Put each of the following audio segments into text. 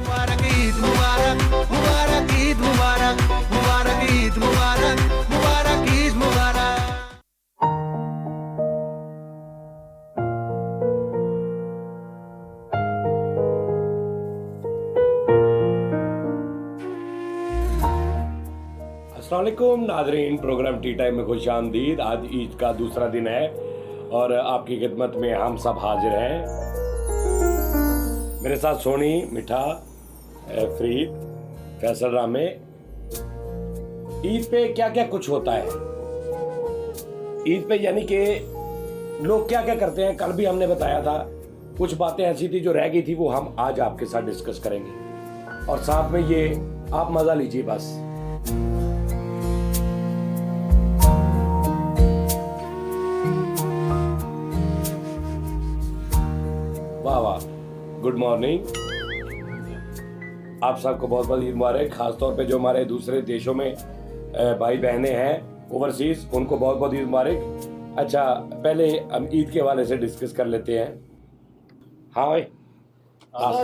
मुबारक ईद मुबारक मुबारक ईद मुबारक मुबारक ईद मुबारक मुबारक ईद मुबारक। अस्सलाम वालेकुम नाज़रीन, प्रोग्राम टी टाइम में खुश आमदीद। आज ईद का दूसरा दिन है और आपकी खिदमत में हम सब हाजिर हैं। मेरे साथ सोनी, मिठा, फरीद, फैसल रामे। ईद पे क्या क्या कुछ होता है, ईद पे यानी कि लोग क्या क्या करते हैं, कल भी हमने बताया था। कुछ बातें ऐसी थी जो रह गई थी, वो हम आज आपके साथ डिस्कस करेंगे और साथ में ये आप मज़ा लीजिए बस। वाह वाह, गुड मॉर्निंग। आप सबको बहुत बहुत ईद मुबारक। खासतौर पे जो हमारे दूसरे देशों में भाई बहनें हैं ओवरसीज, उनको बहुत बहुत ईद मुबारक। अच्छा, पहले हम ईद के हवाले से डिस्कस कर लेते हैं। हाँ भाई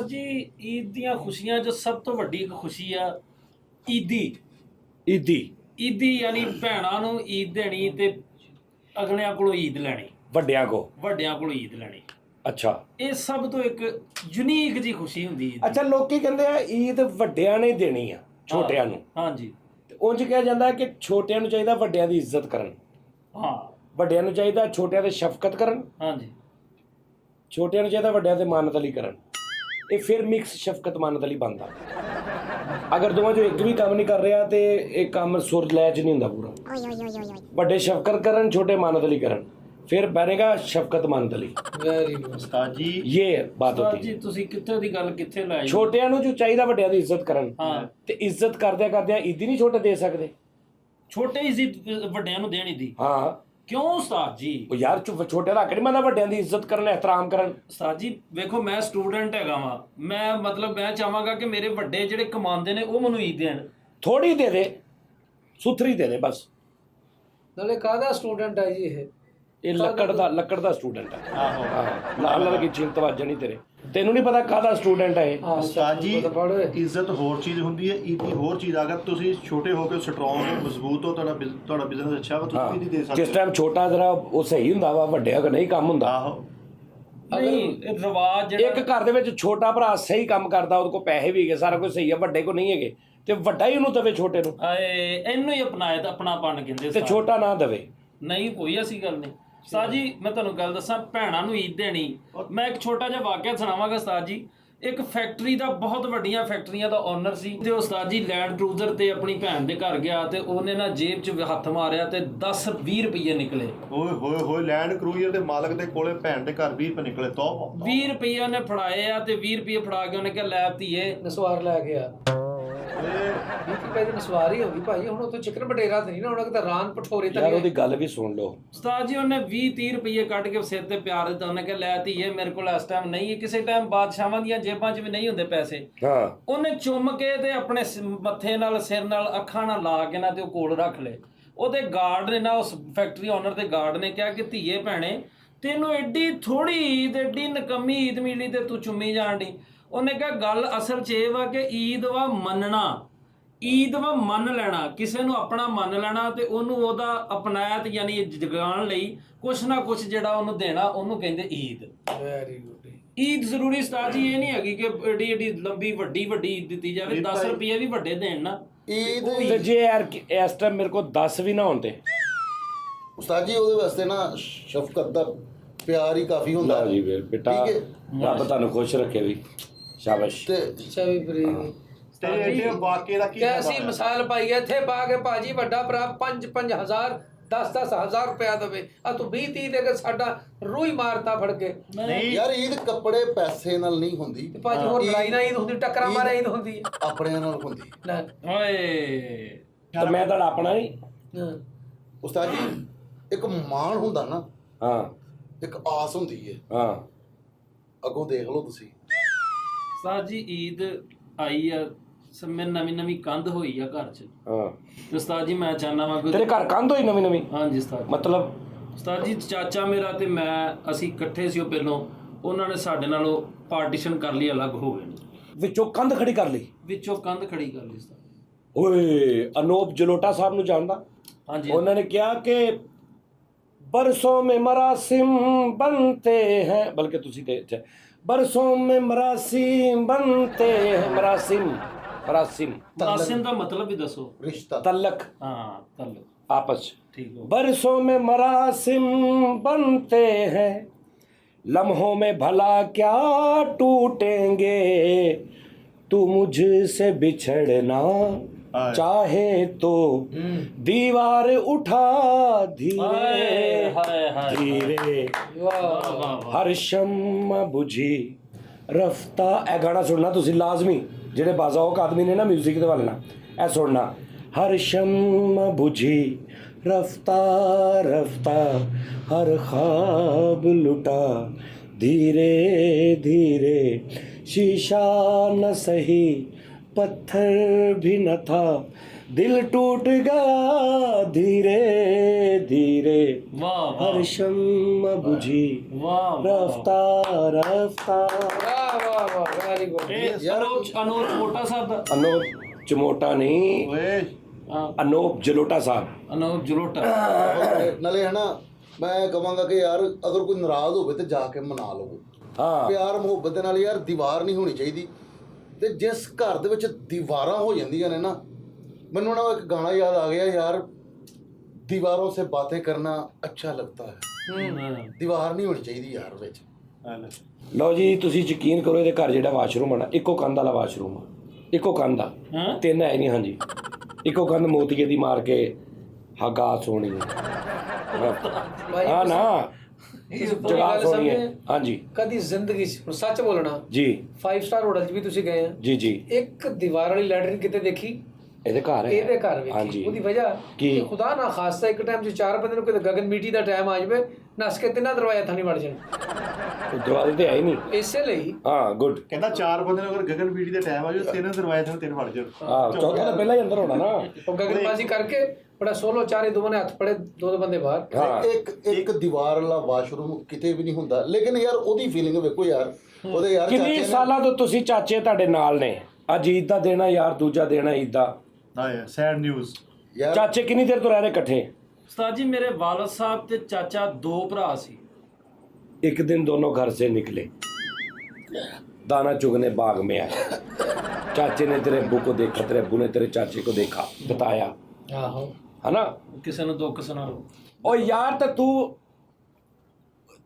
जी, ईद ਦੀਆਂ ਖੁਸ਼ੀਆਂ ਜੋ ਸਭ ਤੋਂ ਵੱਡੀ ਇੱਕ ਖੁਸ਼ੀ ਆ ਈਦੀ ईदी ਯਾਨੀ ਭੈਣਾਂ ਨੂੰ ਈਦ ਦੇਣੀ ਤੇ ਅਗਲਿਆਂ ਕੋਲੋਂ ਈਦ ਲੈਣੀ, ਵੱਡਿਆਂ ਕੋਲੋਂ ਈਦ ਲੈਣੀ। ਅੱਛਾ, ਇਹ ਸਭ ਤੋਂ ਇੱਕ ਯੂਨੀਕ ਜੀ ਖੁਸ਼ੀ ਹੁੰਦੀ ਹੈ। ਅੱਛਾ, ਲੋਕੀ ਕਹਿੰਦੇ ਆ ਈਦ ਵੱਡਿਆਂ ਨੇ ਦੇਣੀ ਆ ਛੋਟਿਆਂ ਨੂੰ। ਹਾਂਜੀ, ਉਂਝ ਕਿਹਾ ਜਾਂਦਾ ਕਿ ਛੋਟਿਆਂ ਨੂੰ ਚਾਹੀਦਾ ਵੱਡਿਆਂ ਦੀ ਇੱਜ਼ਤ ਕਰਨ, ਹਾਂ ਵੱਡਿਆਂ ਨੂੰ ਚਾਹੀਦਾ ਛੋਟਿਆਂ ਤੇ ਸ਼ਫਕਤ ਕਰਨ, ਹਾਂਜੀ, ਛੋਟਿਆਂ ਨੂੰ ਚਾਹੀਦਾ ਵੱਡਿਆਂ ਤੇ ਮਾਨਤ ਅਲੀ ਕਰਨ। ਇਹ ਫਿਰ ਮਿਕਸ ਸ਼ਫਕਤ ਮਾਨਤ ਅਲੀ ਬਣਦਾ। ਅਗਰ ਦੋਵਾਂ ਚੋਂ ਇੱਕ ਵੀ ਕੰਮ ਨਹੀਂ ਕਰ ਰਿਹਾ ਤੇ ਇਹ ਕੰਮ ਸੁਰ ਲੈ ਚ ਨਹੀਂ ਹੁੰਦਾ ਪੂਰਾ। ਵੱਡੇ ਸ਼ਫਕਤ ਕਰਨ, ਛੋਟੇ ਮਾਨਤ ਅਲੀ ਕਰਨ, फिर बनेगा शफकत मानत अली। ਵੈਰੀ ਗੁੱਡ ਉਸਤਾਦ ਜੀ। ये बात होती ਜੀ है। ਤੁਸੀਂ ਕਿੱਥੇ ਦੀ ਗੱਲ ਕਿੱਥੇ ਲਾਈ। ਛੋਟਿਆਂ ਨੂੰ ਜੋ ਚਾਹੀਦਾ ਵੱਡਿਆਂ ਦੀ ਇੱਜ਼ਤ ਕਰਨ, ਹਾਂ, ਤੇ ਇੱਜ਼ਤ ਕਰਦਿਆਂ ਕਰਦਿਆਂ ਈਦੀ ਨਹੀਂ ਛੋਟੇ ਦੇ ਸਕਦੇ। ਛੋਟੇ ਇੱਜ਼ਤ ਵੱਡਿਆਂ ਨੂੰ ਦੇਣੀ ਦੀ। ਹਾਂ, ਕਿਉਂ ਉਸਤਾਦ ਜੀ? ਉਹ ਯਾਰ ਛੋਟੇ ਦਾ ਹੱਕ ਨਹੀਂ ਮੰਨਦਾ ਵੱਡਿਆਂ ਦੀ ਇੱਜ਼ਤ ਕਰਨ, ਇਹਤਰਾਮ ਕਰਨ। ਉਸਤਾਦ ਜੀ ਵੇਖੋ, ਮੈਂ ਸਟੂਡੈਂਟ ਹੈਗਾ ਵਾਂ, ਮੈਂ ਚਾਹਾਂਗਾ ਕਿ ਮੇਰੇ ਵੱਡੇ ਜਿਹੜੇ ਕਮਾਉਂਦੇ ਨੇ ਉਹ ਮੈਨੂੰ ਈਦ ਦੇਣ। ਥੋੜੀ ਦੇ ਦੇ, ਸੁਥਰੀ ਦੇ ਦੇ ਬਸ। ਨਾਲੇ ਕਾਹਦਾ ਸਟੂਡੈਂਟ ਹੈ ਜੀ ਇਹ ਲੱਕੜ ਦਾ ਸਟੂਡੈਂਟ ਹੈ। ਹਾਂ, ਲਾਲ ਕੀ ਚੀਨ ਤਵੱਜਾ ਨਹੀਂ ਤੇਰੇ, ਤੈਨੂੰ ਨਹੀਂ ਪਤਾ ਕਾਹਦਾ ਸਟੂਡੈਂਟ ਹੈ ਇਹ। ਉਸਤਾਦ ਜੀ, ਇੱਜ਼ਤ ਹੋਰ ਚੀਜ਼ ਹੁੰਦੀ ਹੈ, ਈਦੀ ਹੋਰ ਚੀਜ਼। ਅਗਰ ਤੁਸੀਂ ਛੋਟੇ ਹੋ ਕੇ ਸਟਰੋਂਗ ਹੋ, ਮਜ਼ਬੂਤ ਹੋ, ਤੁਹਾਡਾ ਬਿਜ਼ਨਸ ਅੱਛਾ ਵਾ, ਤੁਸੀਂ ਈਦੀ ਦੇ ਸਕਦੇ। ਜਿਸ ਟਾਈਮ ਛੋਟਾ ਜਰਾ ਉਹ ਸਹੀ ਹੁੰਦਾ ਵਾ, ਵੱਡਿਆ ਕੋ ਨਹੀਂ ਕੰਮ ਹੁੰਦਾ। ਆਹੋ, ਨਹੀਂ, ਇਹ ਰਿਵਾਜ ਜਿਹੜਾ ਇੱਕ ਘਰ ਦੇ ਵਿੱਚ ਛੋਟਾ ਭਰਾ ਸਹੀ ਕੰਮ ਕਰਦਾ, ਉਹਦੇ ਕੋਲ ਪੈਸੇ ਵੀ ਹੈਗੇ, ਸਾਰਾ ਕੁਝ ਸਹੀ ਹੈ, ਵੱਡੇ ਕੋ ਨਹੀਂ ਹੈਗੇ, ਤੇ ਵੱਡਾ ਹੀ ਉਹਨੂੰ ਦਵੇ ਛੋਟੇ ਨੂੰ, ਇਹਨੂੰ ਹੀ ਅਪਣਾਇਆ ਤਾਂ ਆਪਣਾਪਣ ਕਹਿੰਦੇ। ਤੇ ਛੋਟਾ ਨਾ ਦਵੇ। ਨਹੀਂ, ਕੋਈ ਐਸੀ ਗੱਲ ਨਹੀਂ ਉਸਤਾਦ ਜੀ। ਮੈਂ ਤੁਹਾਨੂੰ ਗੱਲ ਦੱਸਾਂ, ਭੈਣਾਂ ਨੂੰ ਈਦ ਦੇਣੀ। ਮੈਂ ਇੱਕ ਛੋਟਾ ਜਿਹਾ ਵਾਕਿਆ ਸੁਣਾਵਾਂਗਾ ਉਸਤਾਦ ਜੀ। ਇੱਕ ਫੈਕਟਰੀ ਦਾ, ਬਹੁਤ ਵੱਡੀਆਂ ਫੈਕਟਰੀਆਂ ਦਾ ਓਨਰ ਸੀ, ਤੇ ਉਸਤਾਦ ਜੀ ਲੈਂਡ ਕਰੂਜ਼ਰ ਤੇ ਆਪਣੀ ਭੈਣ ਦੇ ਘਰ ਗਿਆ ਤੇ ਉਹਨੇ ਨਾ ਜੇਬ 'ਚ ਹੱਥ ਮਾਰਿਆ ਤੇ 10-20 ਰੁਪਏ ਨਿਕਲੇ। ਹੋਏ ਲੈਂਡ ਕਰੂਜ਼ਰ ਦੇ ਮਾਲਕ ਦੇ ਕੋਲੇ ਭੈਣ ਦੇ ਘਰ 20 ਰੁਪਏ ਨਿਕਲੇ। 20 ਰੁਪਏ ਉਹਨੇ ਫੜਾਏ ਆ ਤੇ 20 ਰੁਪਏ ਫੜਾ ਕੇ ਉਹਨੇ ਕਿਹਾ ਲੈ ਧੀਏ ਨਸਵਾਰ ਲੈ ਗਿਆ। 20 ਰੁਪਏ ਦੀ ਨਸਵਾਰ ਹੀ ਹੋ ਗਈ ਭਾਈ। ਹੁਣ ਉੱਥੇ ਚਿਕਨ ਬਟੇਰਾ ਤੇ ਨਹੀਂ ਨਾ, ਹੁਣ ਤਾਂ ਰਾਨ ਪਠੋਰੇ ਯਾਰ ਉਹਦੀ ਗੱਲ ਵੀ ਸੁਣ ਲਓ। ਉਸਤਾਦ ਜੀ ਉਹਨੇ 20-30 ਰੁਪਏ ਕੱਢ ਕੇ ਸਿਰ ਤੇ ਪਿਆਰ ਦਿੱਤਾ। ਉਹਨੇ ਕਿਹਾ ਲੈ ਧੀਏ ਮੇਰੇ ਕੋਲ ਇਸ ਟਾਈਮ ਨਹੀਂ ਹੈ, ਕਿਸੇ ਟਾਈਮ ਬਾਦਸ਼ਾਹਾਂ ਦੀਆਂ ਜੇਬਾਂ 'ਚ ਵੀ ਨਹੀਂ ਹੁੰਦੇ ਪੈਸੇ। ਹਾਂ, ਉਹਨੇ ਚੁੰਮ ਕੇ ਤੇ ਆਪਣੇ ਮੱਥੇ ਨਾਲ, ਸਿਰ ਨਾਲ, ਅੱਖਾਂ ਨਾਲ ਲਾ ਕੇ ਨਾ ਤੇ ਉਹ ਕੋਲ ਰੱਖ ਲਏ। ਉਹਦੇ ਗਾਰਡ ਨੇ ਨਾ, ਉਸ ਫੈਕਟਰੀ ਓਨਰ ਦੇ ਗਾਰਡ ਨੇ ਕਿਹਾ ਕਿ ਧੀਏ ਭੈਣੇ, ਤੈਨੂੰ ਐਡੀ ਥੋੜੀ ਈਦ, ਐਡੀ ਨਕਮੀ ਈਦ ਮਿਲੀ ਤੇ ਤੂੰ ਚੁੰਮੀ ਜਾਣ ਡਈ। ਉਹਨੇ ਕਿਹਾ ਗੱਲ ਅਸਲ 'ਚ ਇਹ ਵਾ ਕਿ ਈਦ ਵਾ ਮੰਨਣਾ, ਈਦ ਵਾ ਮੰਨ ਲੈਣਾ, ਕਿਸੇ ਨੂੰ ਆਪਣਾ ਮੰਨ ਲੈਣਾ ਤੇ ਉਹਨੂੰ ਉਹਦਾ ਅਪਣਾਇਤ ਯਾਨੀ ਜਗਾਉਣ ਲਈ ਕੁਛ ਨਾ ਕੁਛ ਜਿਹੜਾ ਉਹਨੂੰ ਦੇਣਾ, ਉਹਨੂੰ ਕਹਿੰਦੇ ਈਦ। Very good. ਈਦ ਜ਼ਰੂਰੀ ਉਸਤਾਦ ਜੀ ਇਹ ਨਹੀਂ ਹੈਗੀ ਕਿ ਏਡੀ ਏਡੀ ਲੰਬੀ ਵੱਡੀ ਈਦ ਦਿੱਤੀ ਜਾਵੇ। 10 ਰੁਪਏ ਵੀ ਵੱਡੇ ਦੇਣ ਨਾ ਈਦ ਤੇ ਜੇ ਯਾਰ ਇਸ ਟਾਈਮ ਮੇਰੇ ਕੋਲ 10 ਵੀ ਨਾ ਹੋਣ ਤੇ ਉਸਤਾਦ ਜੀ, ਉਹਦੇ ਵਾਸਤੇ ਨਾ ਸ਼ਫਕਤ ਦਾ ਪਿਆਰ ਹੀ ਕਾਫੀ ਹੁੰਦਾ ਜੀ। ਬੇਟਾ ਠੀਕ ਹੈ। ਰੱਬ ਤੁਹਾਨੂੰ ਖੁਸ਼ ਰੱਖੇ ਵੀ, ਸ਼ਾਬਾਸ਼। ਤੇ ਅੱਛਾ ਵੀ ਫਰੀਦ ਤੇ ਇਹਦੇ ਵਾਕਿਏ ਦਾ ਕੀ ਕੈਸੀ ਮਿਸਾਲ ਪਾਈ ਹੈ ਇੱਥੇ ਪਾ ਕੇ ਭਾਜੀ। ਵੱਡਾ ਭਰਾ 5-5 ਹਜ਼ਾਰ 10-10 ਹਜ਼ਾਰ ਰੁਪਇਆ ਦੇਵੇ, ਆ ਤੂੰ 20-30 ਦੇ ਕੇ ਸਾਡਾ ਰੂਹ ਹੀ ਮਾਰਤਾ ਫੜ ਕੇ। ਨਹੀਂ ਯਾਰ ਈਦ ਕੱਪੜੇ ਪੈਸੇ ਨਾਲ ਨਹੀਂ ਹੁੰਦੀ ਤੇ ਭਾਜੀ ਹੋਰ ਲੜਾਈ ਨਾ ਈਦ ਹੁੰਦੀ, ਟੱਕਰਾਂ ਮਾਰੇ ਈਦ ਹੁੰਦੀ ਹੈ ਆਪਣਿਆਂ ਨਾਲ ਹੁੰਦੀ। ਲੈ। ਓਏ ਤੇ ਮੈਂ ਤੁਹਾਡਾ ਆਪਣਾ ਨਹੀਂ। ਹਾਂ। ਉਸਤਾਦ ਜੀ, ਇੱਕ ਮਾਣ ਹੁੰਦਾ ਨਾ, ਹਾਂ ਇੱਕ ਆਸ ਹੁੰਦੀ ਹੈ। ਹਾਂ, ਅੱਗੋਂ ਦੇਖ ਲਓ ਤੁਸੀਂ। ਉਸਤਾਦ ਜੀ ਈਦ ਆਈ ਆ, ਮੇਰੇ ਨਵੀਂ ਕੰਧ ਹੋਈ ਆ ਘਰ 'ਚ। ਹਾਂ, ਤੇ ਉਸਤਾਦ ਜੀ ਮੈਂ ਚਾਹੁੰਦਾ ਵਾਂ ਤੇਰੇ ਘਰ ਕੰਧ ਹੋਈ ਨਵੀਂ? ਹਾਂਜੀ ਉਸਤਾਦ। ਮਤਲਬ ਉਸਤਾਦ ਜੀ ਚਾਚਾ ਮੇਰਾ ਤੇ ਮੈਂ, ਅਸੀਂ ਇਕੱਠੇ ਸੀ ਉਹ ਪਹਿਲੋਂ, ਉਹਨਾਂ ਨੇ ਸਾਡੇ ਨਾਲੋਂ ਪਾਰਟੀਸ਼ਨ ਕਰ ਲਈ, ਅਲੱਗ ਹੋ ਗਏ। ਵਿੱਚੋਂ ਕੰਧ ਖੜੀ ਕਰ ਲਈ। ਵਿੱਚੋਂ ਕੰਧ ਖੜੀ ਕਰ ਲਈ ਉਸਤਾਦ। ਓਏ ਅਨੂਪ ਜਲੋਟਾ ਸਾਹਿਬ ਨੂੰ ਜਾਣਦਾ? ਹਾਂਜੀ ਉਹਨਾਂ ਨੇ ਕਿਹਾ ਕਿ बरसों में मरासिम बनते हैं, बल्कि तुसी ते अच्छा, बरसों में मरासिम बनते हैं, मरासिम मरासिम ਤਾਸਿਮ ਦਾ ਮਤਲਬ ਵੀ ਦੱਸੋ। रिश्ता तलक ਹਾਂ ਤਲਕ, आपस च। ਠੀਕ ਹੋ। बरसों में मरासिम बनते हैं, लम्हों में भला क्या टूटेंगे, तू मुझसे बिछड़ना चाहे तो दीवार उठा धीरे ਹਾਏ ਹਾਏ धीरे, ਵਾਹ ਵਾਹ। हर शम्मा बुझी रफ्ता। ਇਹ ਗਾਣਾ ਸੁਣਨਾ ਤੁਸੀਂ ਲਾਜ਼ਮੀ, ਜਿਹੜੇ ਬਾਜ਼ਾਓਕ ਆਦਮੀ ਨੇ ਨਾ ਮਿਊਜ਼ਿਕ ਦੇ ਵੱਲ ਨਾ, ਇਹ ਸੁਣਨਾ। हर शम्मा बुझी रफ्ता रफ्ता, हर ख्वाब लुटा धीरे धीरे, शीशा न सही पत्थर भी न था, दिल टूट गया धीरे धीरे, ਵਾਹ ਵਾਹ हर शम्मा बुझी ਵਾਹ रफ्ता रफ्ता। ਵਾਹ ਵਾਹ ਵਾਹ ਵੈਰੀ ਗੁੱਡ। ਇਹ ਅਨੂਪ ਮੋਟਾ ਸਾਹਿਬ ਦਾ। अनूप चमोटा नहीं, ਓਏ ਹਾਂ अनूप जलोटा साहब। ਅਨੂਪ ਜਲੋਟਾ। ਨਾਲੇ ਹੈ ਨਾ, ਮੈਂ ਕਹਾਂਗਾ ਕਿ ਯਾਰ ਅਗਰ ਕੋਈ ਨਾਰਾਜ਼ ਹੋਵੇ ਤੇ ਜਾ ਕੇ ਮਨਾ ਲਓ। हाँ ਪਿਆਰ ਮੁਹੱਬਤ ਦੇ ਨਾਲ ਯਾਰ ਦੀਵਾਰ ਨਹੀਂ ਹੋਣੀ ਚਾਹੀਦੀ। ਤੇ ਜਿਸ ਘਰ ਦੇ ਵਿੱਚ ਦੀਵਾਰਾਂ ਹੋ ਜਾਂਦੀਆਂ ਨੇ ਨਾ, ਮੈਨੂੰ ਨਾ ਇੱਕ ਗਾਣਾ ਯਾਦ ਆ ਗਿਆ ਯਾਰ, ਦੀਵਾਰੋਂ ਸੇ ਬਾतें करना अच्छा लगता है। ਦੀਵਾਰ ਨਹੀਂ ਹੋਣੀ ਚਾਹੀਦੀ ਯਾਰ ਵਿੱਚ। ਲਓ ਜੀ, ਤੁਸੀਂ ਯਕੀਨ ਕਰੋ, ਇਹਦੇ ਘਰ ਜਿਹੜਾ ਵਾਸ਼ਰੂਮ ਆ ਨਾ, ਇੱਕੋ ਕੰਧ ਵਾਲਾ ਵਾਸ਼ਰੂਮ ਆ, ਇੱਕੋ ਕੰਧ ਆ, ਹਾਂ 3 ਹੈ ਨਹੀਂ। ਹਾਂਜੀ, ਇੱਕੋ ਕੰਧ ਮੋਤੀਏ ਦੀ ਮਾਰ ਕੇ ਹਗਾ ਸੋਣੀ ਹਾਂ ਨਾ, ਜਗਾ ਸੋਣੀ ਹੈ। ਹਾਂਜੀ ਕਦੀ ਜ਼ਿੰਦਗੀ 'ਚ ਹੁਣ ਸੱਚ ਬੋਲਣਾ, ਜੀ 5 ਸਟਾਰ ਹੋਟਲ 'ਚ ਵੀ ਤੁਸੀਂ ਗਏ ਆ, ਜੀ ਜੀ, ਇੱਕ ਦੀਵਾਰ ਵਾਲੀ ਲੈਟਰਿਨ ਕਿਤੇ ਦੇਖੀ? ਇਹਦੇ ਘਰ ਹੈ। ਇਹਦੇ ਘਰ ਵੇਖੀ। ਹਾਂਜੀ। ਉਹਦੀ ਵਜ੍ਹਾ ਕੀ? ਕਿ ਖੁਦਾ ਨਾ ਖਾਸਤਾ ਇੱਕ ਟਾਈਮ 'ਚ 4 ਬੰਦੇ ਨੂੰ ਕਿਤੇ ਗਗਨ ਮੀਟੀ ਦਾ ਟਾਈਮ ਆ ਜਾਵੇ, ਨੱਸ ਕੇ ਤਿੰਨਾਂ ਦਰਵਾਜ਼ਾ ਥਾਣੀ ਵੜ ਜਾਣ। ਦਰਵਾਜ਼ੇ ਤੇ ਆਈ ਨਹੀਂ। ਇਸੇ ਲਈ ਹਾਂ ਗੁੱਡ। ਕਹਿੰਦਾ 4 ਬੰਦੇ ਨੂੰ ਅਗਰ ਗਗਨ ਬੀੜੀ ਦਾ ਟਾਈਮ ਆ ਜਾਓ, 3 ਦਰਵਾਜ਼ੇ ਤੋਂ 3 ਵੜ ਜਾਓ। ਹਾਂ, ਚੌਥਾ ਤਾਂ ਪਹਿਲਾਂ ਹੀ ਅੰਦਰ ਹੋਣਾ ਨਾ। ਉਹ ਗਗਨਬਾਜ਼ੀ ਕਰਕੇ ਬੜਾ ਸੋਲੋ ਚਾਰੇ ਦੋਵਾਂ ਨੇ ਹੱਥ ਫੜੇ, ਦੋ ਬੰਦੇ ਬਾਹਰ। ਹਾਂ ਇੱਕ ਦੀਵਾਰ ਵਾਲਾ ਵਾਸ਼ਰੂਮ ਕਿਤੇ ਵੀ ਨਹੀਂ ਹੁੰਦਾ, ਲੇਕਿਨ ਯਾਰ ਉਹਦੀ ਫੀਲਿੰਗ ਵੇਖੋ ਯਾਰ, ਉਹਦੇ ਯਾਰ ਕਿੰਨੇ ਚਾਚੇ ਨੇ- ਸਾਲਾਂ ਤੋਂ ਤੁਸੀਂ ਚਾਚੇ ਤੁਹਾਡੇ ਨਾਲ ਨੇ? ਅੱਜ ਈਦ ਦਾ ਦੇਣਾ ਯਾਰ, ਦੂਜਾ ਦੇਣਾ ਈਦ ਦਾ। ਹਾਂ ਯਾਰ, ਸੈਡ ਨਿਊਜ਼। ਯਾਰ ਚਾਚੇ ਕਿੰਨੀ ਦੇਰ ਤੋਂ ਰਹਿ ਰਹੇ ਇਕੱਠੇ? ਉਸਤਾਦ ਜੀ ਮੇਰੇ ਵਾਲਦ ਸਾਹਿਬ ਤੇ ਚਾਚਾ 2 ਭਰਾ ਸੀ। एक दिन दोनों घर से निकले, दाना चुगने बाग में आए। चाचे ने तेरे अब्बू को देखा, तेरे अब्बू ने तेरे चाचे को देखा, बताया, ਆਹੋ है ना? ਕਿਸੇ ਨੂੰ ਦੁੱਖ ਸੁਣਾ ਲਓ। और यार तो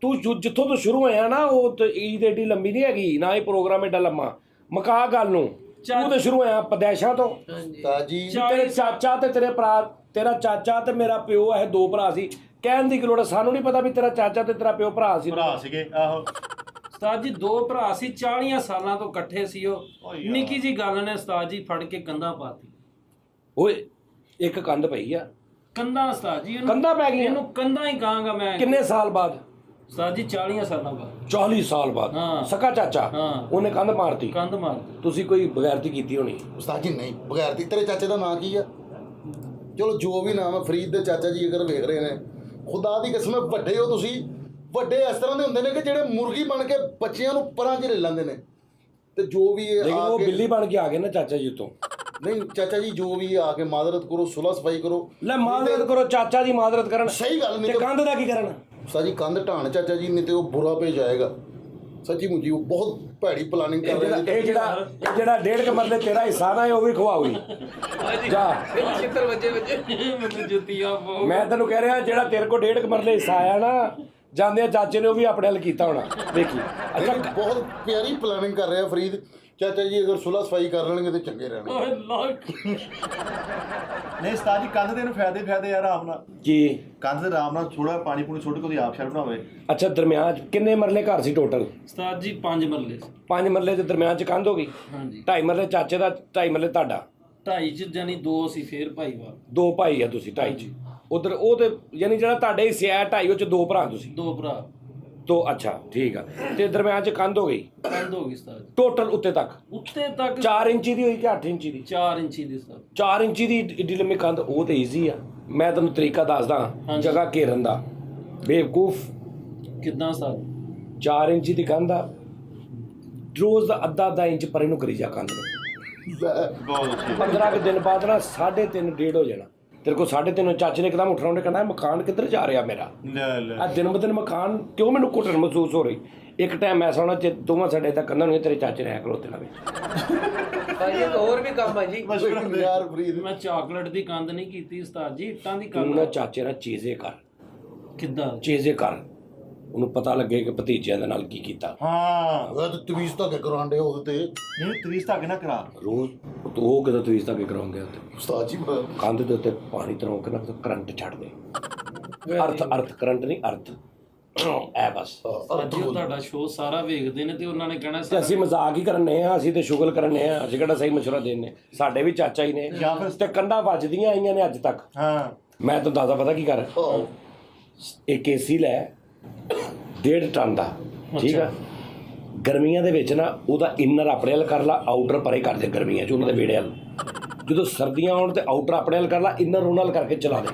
तू जिथों तो शुरू होया ना, वो तो ईद एडी लंबी नहीं हैगी, ना ही प्रोग्राम एडा लम्मा। मका गल नूं, तू तो शुरू होया पदैशा तो। ਤਾਜੀ तेरे चाचा ते तेरे भरा, तेरा चाचा ते मेरा प्यो है, 2 भरा सी। कहण दी लोड़, सानू नहीं पता भी तेरा चाचा ते तेरा प्यो भरा सी। ਭਰਾ ਸੀਗੇ। ਆਹੋ ਉਸਤਾਦ ਜੀ 2 ਭਰਾ ਸੀ, 40 ਸਾਲਾਂ ਤੋਂ ਇਕੱਠੇ ਸੀ। ਉਹ ਨਿੱਕੀ ਜੀ ਗੱਲ ਨੇ ਉਸਤਾਦ ਜੀ ਫੜ ਕੇ ਕੰਧਾਂ ਪਾਤੀ। ओए एक कंध पई आ, ਕੰਧਾਂ ਉਸਤਾਦ ਜੀ, ਕੰਧਾਂ ਪੈ ਗਈਆਂ? ਇਹਨੂੰ ਕੰਧਾਂ ਹੀ ਕਹਾਂਗਾ ਮੈਂ। किन्ने साल बाद? ਉਸਤਾਦ ਜੀ 40 ਸਾਲਾਂ ਬਾਅਦ 40 ਸਾਲ ਬਾਅਦ। ਹਾਂ। ਸਕਾ ਚਾਚਾ ਹਾਂ। ਉਹਨੇ ਕੰਧ ਮਾਰਤੀ। ਕੰਧ ਮਾਰਤੀ। ਤੁਸੀਂ ਕੋਈ ਬਗੈਰਤੀ ਕੀਤੀ ਹੋਣੀ। ਉਸਤਾਦ ਜੀ ਨਹੀਂ, ਬਗੈਰ ਦੀ। ਤੇਰੇ ਚਾਚੇ ਦਾ ਨਾਂ ਕੀ ਆ? ਚਲੋ ਜੋ ਵੀ ਨਾਮ ਹੈ, ਫਰੀਦ ਦੇ ਚਾਚਾ ਜੀ ਅਗਰ ਵੇਖ ਰਹੇ ਨੇ, ਖੁਦਾ ਦੀ ਕਸਮ ਹੈ, ਵੱਡੇ ਹੋ ਤੁਸੀਂ। ਵੱਡੇ ਇਸ ਤਰ੍ਹਾਂ ਦੇ ਹੁੰਦੇ ਨੇ ਕਿ ਜਿਹੜੇ ਮੁਰਗੀ ਬਣ ਕੇ ਬੱਚਿਆਂ ਨੂੰ ਪਰਾਂ 'ਚ ਲੈ ਲੈਂਦੇ ਨੇ। ਤੇ ਜੋ ਵੀ ਇਹ ਲੇਕਿਨ ਆ ਉਹ ਕੇ ਬਿੱਲੀ ਬਣ ਕੇ ਆ ਗਏ ਨਾ ਚਾਚਾ ਜੀ ਤੋਂ। ਨਹੀਂ ਚਾਚਾ ਜੀ, ਜੋ ਵੀ ਆ ਕੇ ਮਾਦਰਤ ਕਰੋ, ਸੁਲਹ ਸਫਾਈ ਕਰੋ। ਲੈ ਮਾਦਰਤ ਕਰੋ, ਚਾਚਾ ਦੀ ਮਾਦਰਤ ਕਰਨ। ਸਹੀ ਗੱਲ ਨਹੀਂ ਤੇ ਤੇ ਕੰਧ ਦਾ ਕੀ ਕਰਨ? ਉਸਤਾਦ ਜੀ ਕੰਧ ਢਾਣ ਚਾਚਾ ਜੀ, ਨਹੀਂ ਤੇ ਉਹ ਬੁਰਾ ਪੇ ਜਾਏਗਾ। ਸੱਚੀ ਮੁੱਚੀ ਉਹ ਬਹੁਤ ਭੈੜੀ ਪਲਾਨਿੰਗ ਕਰ ਰਹੇ ਨੇ। ਇਹ ਜਿਹੜਾ 1.5 ਮਰਲੇ ਤੇਰਾ ਹਿੱਸਾ ਨਾ, ਉਹ ਵੀ ਖਵਾਉਗੀ। ਜਾ, ਚਿੱਤਰ ਵੱਜੇ ਮੈਨੂੰ ਜੁੱਤੀਆਂ ਪਾਓ। ਮੈਂ ਤੈਨੂੰ ਕਹਿ ਰਿਹਾ, ਜਿਹੜਾ ਤੇਰੇ ਕੋਲ 1.5 ਮਰਲੇ ਹਿੱਸਾ ਆਇਆ ਨਾ, ਜਾਂਦੇ ਚਾਚੇ ਨੇ ਉਹ ਵੀ ਆਪਣੇ ਹੱਲ ਕੀਤਾ ਹੋਣਾ। ਦੇਖੀ। ਅੱਛਾ, ਨਹੀਂ, ਬਹੁਤ ਪਿਆਰੀ ਪਲਾਨਿੰਗ ਕਰ ਰਿਹਾ ਫਰੀਦ ਚਾਚਾ ਜੀ। ਅਗਰ ਸੁਲਹ ਸਫਾਈ ਕਰ ਲੈਣਗੇ ਤੇ ਚੰਗੇ ਰਹਿਣਗੇ। ਓਏ ਲੱਕ। ਨਹੀਂ ਉਸਤਾਦ ਜੀ, ਕੰਧ ਦੇ ਨੂੰ ਫਾਇਦੇ ਯਾਰ, ਆਰਾਮ ਨਾਲ ਕੀ? ਕੰਧ ਦੇ ਆਰਾਮ ਨਾਲ ਥੋੜਾ ਪਾਣੀ ਪੂਣੀ ਸੁੱਟ ਕੇ ਉਹਦੀ ਆਪ ਸ਼ਰ ਬਣਾਵੇ। ਅੱਛਾ, ਦਰਮਿਆਨ 'ਚ ਕਿੰਨੇ ਮਰਲੇ ਘਰ ਸੀ ਟੋਟਲ? ਉਸਤਾਦ ਜੀ 5 ਮਰਲੇ ਸੀ। 5 ਮਰਲੇ ਦੇ ਦਰਮਿਆਨ 'ਚ ਕੰਧ ਹੋ ਗਈ। ਹਾਂਜੀ 2.5 ਮਰਲੇ ਚਾਚੇ ਦਾ, 2.5 ਮਰਲੇ ਤੁਹਾਡਾ। 2.5 ਚ ਜਾਨੀ 2 ਸੀ, ਫੇਰ ਭਾਈਵਾਲ। 2 ਭਾਈ ਆ ਤੁਸੀਂ 2.5 'ਚ। ਉਧਰ ਉਹ ਤੇ ਯਾਨੀ ਜਿਹੜਾ ਤੁਹਾਡੇ ਹਿੱਸੇ ਆ 2.5, ਉਹ 'ਚ 2 ਭਰਾ ਤੁਸੀਂ। 2 ਭਰਾ। तो अच्छा ठीक है। ਤੇ ਦਰਮਿਆਨ 'ਚ ਕੰਧ ਹੋ ਗਈ ਕੰਧ ਹੋ ਗਈ ਉਸਤਾਦ। ਟੋਟਲ ਉੱਤੇ ਤੱਕ ਉੱਤੇ ਤੱਕ 4 ਇੰਚੀ ਦੀ ਹੋਈ ਕਿ 8 ਇੰਚੀ ਦੀ? 4 ਇੰਚੀ ਦੀ ਉਸਤਾਦ। 4 ਇੰਚੀ ਦੀ ਏਡੀ ਲੰਮੀ ਕੰਧ, ਉਹ ਤੇ ਈਜ਼ੀ ਆ। ਮੈਂ ਤੈਨੂੰ ਤਰੀਕਾ ਦੱਸਦਾ ਜਗ੍ਹਾ ਘੇਰਨ ਦਾ, ਬੇਵਕੂਫ। ਕਿੱਦਾਂ ਉਸਤਾਦ? 4 ਇੰਚੀ ਦੀ ਕੰਧ ਆ, ਰੋਜ਼ ਦਾ ਅੱਧਾ ਇੰਚ ਪਰੇ ਨੂੰ ਕਰੀ ਜਾ ਕੰਧ ਨੂੰ। ਬਹੁਤ ਅੱਛੀ 15 ਕੁ ਦਿਨ ਬਾਅਦ ਨਾ 3.5 ਡੇਢ ਹੋ ਜਾਣਾ। ਤੇਰੇ ਕੋਲ 3.5 ਚਾਚੇ ਨੇ ਇੱਕਦਮ ਉੱਠਣਾ, ਉਹਨੇ ਕਹਿਣਾ ਮਕਾਨ ਕਿੱਧਰ ਜਾ ਰਿਹਾ ਮੇਰਾ। ਲੈ ਲੈ ਆ ਦਿਨ ਬ ਦਿਨ ਮਕਾਨ ਕਿਉਂ ਮੈਨੂੰ ਘੁੱਟਣ ਮਹਿਸੂਸ ਹੋ ਰਹੀ। ਇੱਕ ਟਾਈਮ ਐਸਾ ਹੋਣਾ ਜੇ ਦੋਵਾਂ ਸਾਡੇ ਤੱਕ ਕੰਧਾਂ ਨੂੰ ਤੇਰੇ ਚਾਚੇ ਨੇ ਖਲੋਤੇ ਨਾ ਵਿੱਚ। ਭਾਜੀ ਇੱਕ ਹੋਰ ਵੀ ਕੰਮ ਹੈ ਜੀ। ਯਾਰ ਫਰੀਦ ਮੈਂ ਚਾਕਲੇਟ ਦੀ ਕੰਧ ਨਹੀਂ ਕੀਤੀ ਉਸਤਾਦ ਜੀ, ਇੱਟਾਂ ਦੀ ਤੂੰ ਕੰਧ। ਨਾ ਚਾਚੇ ਨਾਲ ਚੀਜ਼ੇ ਕਰ, ਕਿੱਦਾਂ? ਚੀਜ਼ੇ ਕਰ, ਉਹਨੂੰ ਪਤਾ ਲੱਗੇ ਕਿ ਭਤੀਜਿਆਂ ਦੇ ਨਾਲ ਕੀ ਕੀਤਾ। ਹਾਂ ਉਹ ਤਾਂ ਤਵੀਜ਼ ਤਾਂ ਕਰਾਂਡੇ ਉਹਦੇ ਤੇ ਨਹੀਂ ਤਵੀਜ਼ ਧਾਗੇ ਨਾ ਕਰਾ। ਰੋਜ਼ ਤੂੰ ਉਹ ਕਿਦੋਂ ਤਵੀਜ਼ ਤੱਕ ਕਰਾਉਂਗੇ ਉੱਤੇ ਉਸਤਾਦ ਜੀ ਮੈਂ ਕੰਧ ਦੇ ਉੱਤੇ ਪਾਣੀ ਤਰੋਂ ਕੇ ਨਾ ਕਰੰਟ ਛੱਡ ਦੇ। ਅਰਥ ਕਰੰਟ ਨਹੀਂ, ਅਰਥ ਐ ਬਸ। ਅੱਜ ਉਹ ਤੁਹਾਡਾ ਸ਼ੋਅ ਸਾਰਾ ਵੇਖਦੇ ਨੇ ਤੇ ਉਹਨਾਂ ਨੇ ਕਹਿਣਾ ਤੇ ਅਸੀਂ ਮਜ਼ਾਕ ਹੀ ਕਰਨੇ ਆ, ਅਸੀਂ ਤੇ ਸ਼ੁਗਲ ਕਰਨੇ ਆ, ਅਸੀਂ ਕਿਹੜਾ ਸਹੀ ਮਸ਼ਵਰਾ ਦੇਣੇ। ਸਾਡੇ ਵੀ ਚਾਚਾ ਹੀ ਨੇ ਜਾਂ ਫਿਰ ਤੇ ਕੰਧਾਂ ਵੱਜਦੀਆਂ ਆਈਆਂ ਨੇ ਅੱਜ ਤੱਕ। ਹਾਂ ਮੈਂ ਤੈਨੂੰ ਦੱਸਦਾ ਪਤਾ ਕੀ ਕਰ, ਇੱਕ ਏਸੀ ਲੈ 1.5 ਟਨ ਦਾ, ਠੀਕ ਆ। ਗਰਮੀਆਂ ਦੇ ਵਿੱਚ ਨਾ ਉਹਦਾ ਇਨਰ ਆਪਣੇ ਵੱਲ ਕਰ ਲਾ, ਆਊਟਰ ਪਰੇ ਕਰ ਦੇ ਗਰਮੀਆਂ 'ਚ ਉਹਨਾਂ ਦੇ ਵਿਹੜੇ ਵੱਲ। ਜਦੋਂ ਸਰਦੀਆਂ ਆਉਣ ਤੇ ਆਊਟਰ ਆਪਣੇ ਵੱਲ ਕਰ ਲਾ, ਇਨਰ ਉਹਨਾਂ ਵੱਲ ਕਰਕੇ ਚਲਾ ਦੇ।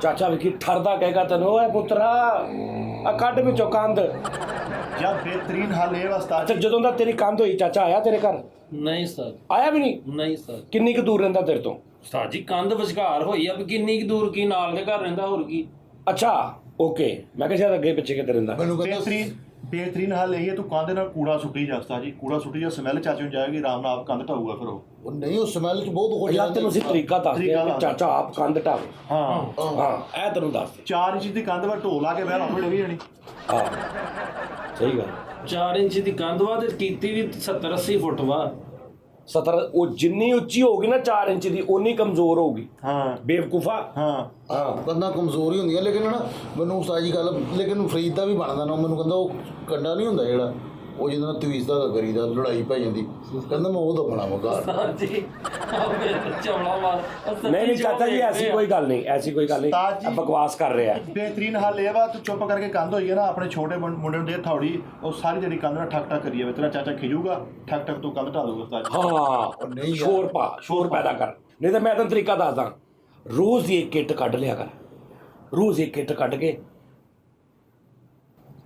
ਚਾਚਾ ਵੇਖੀ ਠਰਦਾ ਕਹੇਗਾ ਤੈਨੂੰ, ਓਏ ਪੁੱਤਰਾ ਆ ਕੱਢ ਵਿੱਚੋਂ ਕੰਧ। ਜਾਂ ਬਿਹਤਰੀਨ ਹੱਲ ਇਹ ਵਾਸਤਾ ਅੱਛਾ ਜਦੋਂ ਦਾ ਤੇਰੀ ਕੰਧ ਹੋਈ ਚਾਚਾ ਆਇਆ ਤੇਰੇ ਘਰ? ਨਹੀਂ ਉਸਤਾਦ, ਆਇਆ ਵੀ ਨਹੀਂ? ਨਹੀਂ ਉਸਤਾਦ। ਕਿੰਨੀ ਕੁ ਦੂਰ ਰਹਿੰਦਾ ਤੇਰੇ ਤੋਂ? ਉਸਤਾਦ ਜੀ ਕੰਧ ਵਿਚਕਾਰ ਹੋਈ ਆ, ਵੀ ਕਿੰਨੀ ਕੁ ਦੂਰ, ਕੀ ਨਾਲ ਦੇ ਘਰ ਰਹਿੰਦਾ, ਹੋਰ ਕੀ। ਅੱਛਾ ਓਕੇ, ਮੈਂ ਕਿਹਾ ਸ਼ਾਇਦ ਅੱਗੇ ਪਿੱਛੇ ਕਿਤੇ ਰਹਿੰਦਾ। ਮੈਨੂੰ ਕਹਿੰਦਾ ਬਿਹਤਰੀਨ ਹੱਲ ਇਹ ਹੈ ਤੂੰ ਕੰਧ ਨਾਲ ਕੂੜਾ ਸੁੱਟੀ ਜਾ ਉਸਤਾਦ ਜੀ। ਕੂੜਾ ਸੁੱਟੀ ਜਾ, ਸਮੈਲ ਚਾਚੇ ਨੂੰ ਜਾਏਗੀ, ਆਰਾਮ ਨਾਲ ਆਪ ਕੰਧ ਢਾਊਗਾ ਫਿਰ ਉਹ ਨਹੀਂ ਉਹ ਸਮੈਲ ਚ ਬਹੁਤ ਹੋ ਯਾਰ ਜਾਂਦਾ ਤੈਨੂੰ ਅਸੀਂ ਤਰੀਕਾ ਦੱਸਦੇ ਆ ਕਿ ਚਾਚਾ ਆਪ ਕੰਧ ਢਾਵੇ। ਹਾਂ ਹਾਂ ਇਹ ਤੈਨੂੰ ਦੱਸਦੇ। 4 ਇੰਚ ਦੀ ਕੰਧ ਵਾ ਢੋ ਲਾ ਕੇ ਬਹਿ ਆਪੇ ਲੱਗੀ ਜਾਣੀ। ਹਾਂ ਸਹੀ ਗੱਲ। 4 ਇੰਚ ਦੀ ਕੰਧ ਵਾ ਤੇ ਕੀਤੀ ਵੀ 70-80 ਫੁੱਟ ਵਾ। 70 ਉਹ ਜਿੰਨੀ ਉੱਚੀ ਹੋਊਗੀ ਨਾ 4 ਇੰਚ ਦੀ ਉਨੀ ਕਮਜ਼ੋਰ ਹੋਊਗੀ ਹਾਂ ਬੇਵਕੂਫਾ। ਹਾਂ ਕੰਧਾਂ ਕਮਜ਼ੋਰੀ ਹੁੰਦੀਆਂ, ਲੇਕਿਨ ਨਾ ਮੈਨੂੰ ਉਸਤਾਦ ਜੀ ਗੱਲ, ਲੇਕਿਨ ਫਰੀਦ ਦਾ ਵੀ ਬਣਦਾ ਨਾ। ਮੈਨੂੰ ਕਹਿੰਦਾ ਉਹ ਕੰਡਾ ਨਹੀਂ ਹੁੰਦਾ ਜਿਹੜਾ ਉਹ ਜਿਹਦੇ ਨਾਲ ਤਵੀਜ਼ ਦਾ ਕਰੀਦਾ, ਲੜਾਈ ਪੈ ਜਾਂਦੀ, ਕਹਿੰਦਾ ਮੈਂ ਉਹ ਦੱਬਣਾ ਮਕਾਰ। ਹਾਂਜੀ ਚਵਲਾ ਮਾਰ। ਨਹੀਂ ਚਾਚਾ ਜੀ ਐਸੀ ਕੋਈ ਗੱਲ ਨਹੀਂ, ਐਸੀ ਕੋਈ ਗੱਲ ਨਹੀਂ, ਉਸਤਾਦ ਜੀ- ਇਹ ਬਕਵਾਸ ਕਰ ਰਿਹਾ। ਬਿਹਤਰੀਨ ਹੱਲ ਇਹ ਵਾ ਤੂੰ ਚੁੱਪ ਕਰਕੇ ਕੰਧ ਹੋਈ ਹੈ ਨਾ, ਆਪਣੇ ਛੋਟੇ ਮੁੰਡੇ ਨੂੰ ਦੇ ਥਾੜੀ, ਉਹ ਸਾਰੀ ਜਿਹੜੀ ਕੰਧ ਨਾਲ ਠੱਕ ਠੱਕ ਕਰੀ ਜਾਵੇ, ਤੇਰਾ ਚਾਚਾ ਖਿਜੂਗਾ, ਠੱਕ ਠੱਕ ਤੂੰ ਕੰਧ ਢਾ ਦੂਗਾ ਉਸਤਾਦ ਜੀ। ਹਾਂ ਨਹੀਂ ਯਾਰ। ਸ਼ੋਰ ਪੈਦਾ ਕਰ। ਨਹੀਂ ਤਾਂ ਮੈਂ ਤੈਨੂੰ ਤਰੀਕਾ ਦੱਸਦਾ, ਰੋਜ਼ ਦੀ ਇੱਕ ਕਿੱਟ ਕੱਢ ਲਿਆ ਕਰ। ਰੋਜ਼ ਇੱਕ ਕਿੱਟ ਕੱਢ ਕੇ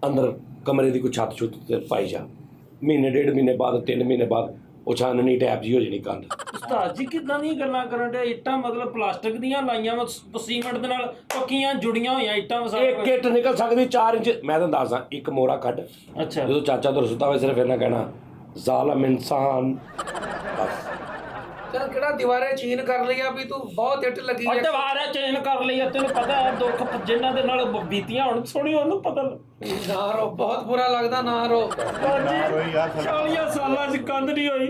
ਅੰਦਰ ਕਮਰੇ ਦੀ ਕੋਈ ਛੱਤ ਛੁੱਤ ਤੇ ਪਾਈ ਜਾ। ਮਹੀਨੇ 1.5 ਮਹੀਨੇ ਬਾਅਦ 3 ਮਹੀਨੇ ਬਾਅਦ ਉਹ ਛਾਨਣੀ ਟੈਪ ਜੀ ਹੋ ਜਾਣੀ ਕੰਧ। ਉਸਤਾਦ ਜੀ ਕਿੱਦਾਂ ਦੀਆਂ ਗੱਲਾਂ ਕਰਨ ਡਿਆ? ਇੱਟਾਂ ਮਤਲਬ ਪਲਾਸਟਿਕ ਦੀਆਂ ਲਾਈਆਂ ਵਾ, ਸੀਮੈਂਟ ਦੇ ਨਾਲ ਪੱਕੀਆਂ ਜੁੜੀਆਂ ਹੋਈਆਂ ਇੱਟਾਂ ਵਾ ਸਾਰਾ ਇੱਕ ਕਿੱਟ ਨਿਕਲ ਸਕਦੀ 4 ਇੰਚ। ਮੈਂ ਤੈਨੂੰ ਦੱਸਦਾ, ਇੱਕ ਮੋਰਾ ਕੱਢ, ਕੁਛ। ਅੱਛਾ ਜਦੋਂ ਚਾਚਾ ਤੋਂ ਸੁੱਤਾ ਹੋਵੇ ਸਿਰਫ ਇਹਨਾਂ ਕਹਿਣਾ ਜ਼ਾਲਮ ਇਨਸਾਨ, ਬਸ। ਚੱਲ ਕਿਹੜਾ ਦੀਵਾਰੇ ਚੀਨ ਕਰ ਲਈ ਆ ਵੀ ਤੂੰ ਬਹੁਤ ਇੱਟ ਲੱਗੀ ਅੱਜ ਹੈ। ਦੁਬਾਰਾ ਚੇਂਜ ਕਰ ਲਈ ਆ, ਤੈਨੂੰ ਪਤਾ ਹੈ ਦੁੱਖ ਜਿਨ੍ਹਾਂ ਦੇ ਨਾਲ ਬੀਤੀਆਂ ਹੁਣ ਸੁਣੀ ਉਹਨੂੰ ਪਤਾ। ਨਾ ਰੋ, ਬਹੁਤ ਬੁਰਾ ਲੱਗਦਾ, ਨਾ ਰੋ। ਨਾ ਰੋਈ ਯਾਰ, 40 ਸਾਲਾਂ 'ਚ ਕੰਧ ਨਹੀਂ ਹੋਈ।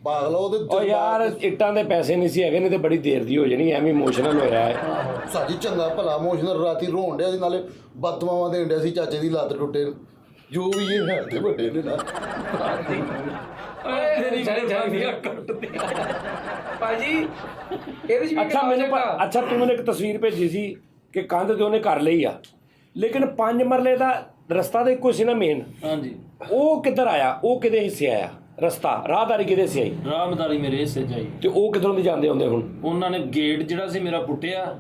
ਪਾਗਲਾ ਉਹਦੇ ਉਹ ਯਾਰ ਇੱਟਾਂ ਦੇ ਪੈਸੇ ਨਹੀਂ ਸੀ ਹੈਗੇ, ਨਹੀਂ ਤੇ ਬੜੀ ਦੇਰ ਦੀ ਹੋ ਜਾਣੀ। ਐਵੇਂ ਇਮੋਸ਼ਨਲ ਹੋਇਆ ਹੈ। ਸਾਡੀ ਚੰਗਾ ਭਲਾ ਮੋਸ਼ਨਲ ਰਾਤੀ ਰੋਣ ਡਿਆ ਸੀ, ਨਾਲੇ ਬਦਦੁਆਵਾਂ ਦੇਣ ਡਿਆ ਸੀ ਚਾਚੇ ਦੀ ਲੱਤ ਟੁੱਟੇ ਨੂੰ। ਜੋ ਵੀ ਇਹ ਹੈ ਤੇ ਵੱਡੇ ਨੇ ਨਾ। ਤੇਰੀ ਜਾਨੀਆਂ ਕੱਟ ਦੇ। ਭਾਜੀ ਇਹਦੇ ਵਿੱਚ ਵੀ ਅੱਛਾ ਮੈਨੂੰ ਅੱਛਾ ਤੂੰ ਮੈਨੂੰ ਇੱਕ ਤਸਵੀਰ ਭੇਜੀ ਸੀ ਕਿ ਕੰਧ ਤੇ ਉਹਨੇ ਕਰ ਲਈ ਆ, ਲੇਕਿਨ 5 ਮਰਲੇ ਦਾ ਰਸਤਾ ਤਾਂ ਇੱਕੋ ਸੀ ਨਾ ਮੇਨ। ਹਾਂਜੀ ਉਹ ਕਿੱਧਰ ਆਇਆ? ਉਹ ਕਿਹਦੇ ਹਿੱਸੇ ਆਇਆ ਰਸਤਾ? ਰਾਹਦਾਰੀ ਕਿਹਦੇ ਹਿੱਸੇ ਆਈ? ਰਾਮਦਾਰੀ ਮੇਰੇ ਹਿੱਸੇ 'ਚ ਆਈ। ਤੇ ਉਹ ਕਿੱਧਰੋਂ ਦੀ ਜਾਂਦੇ ਹੁੰਦੇ ਹੁਣ? ਉਹਨਾਂ ਨੇ ਗੇਟ ਜਿਹੜਾ ਸੀ ਮੇਰਾ ਪੁੱਟਿਆ,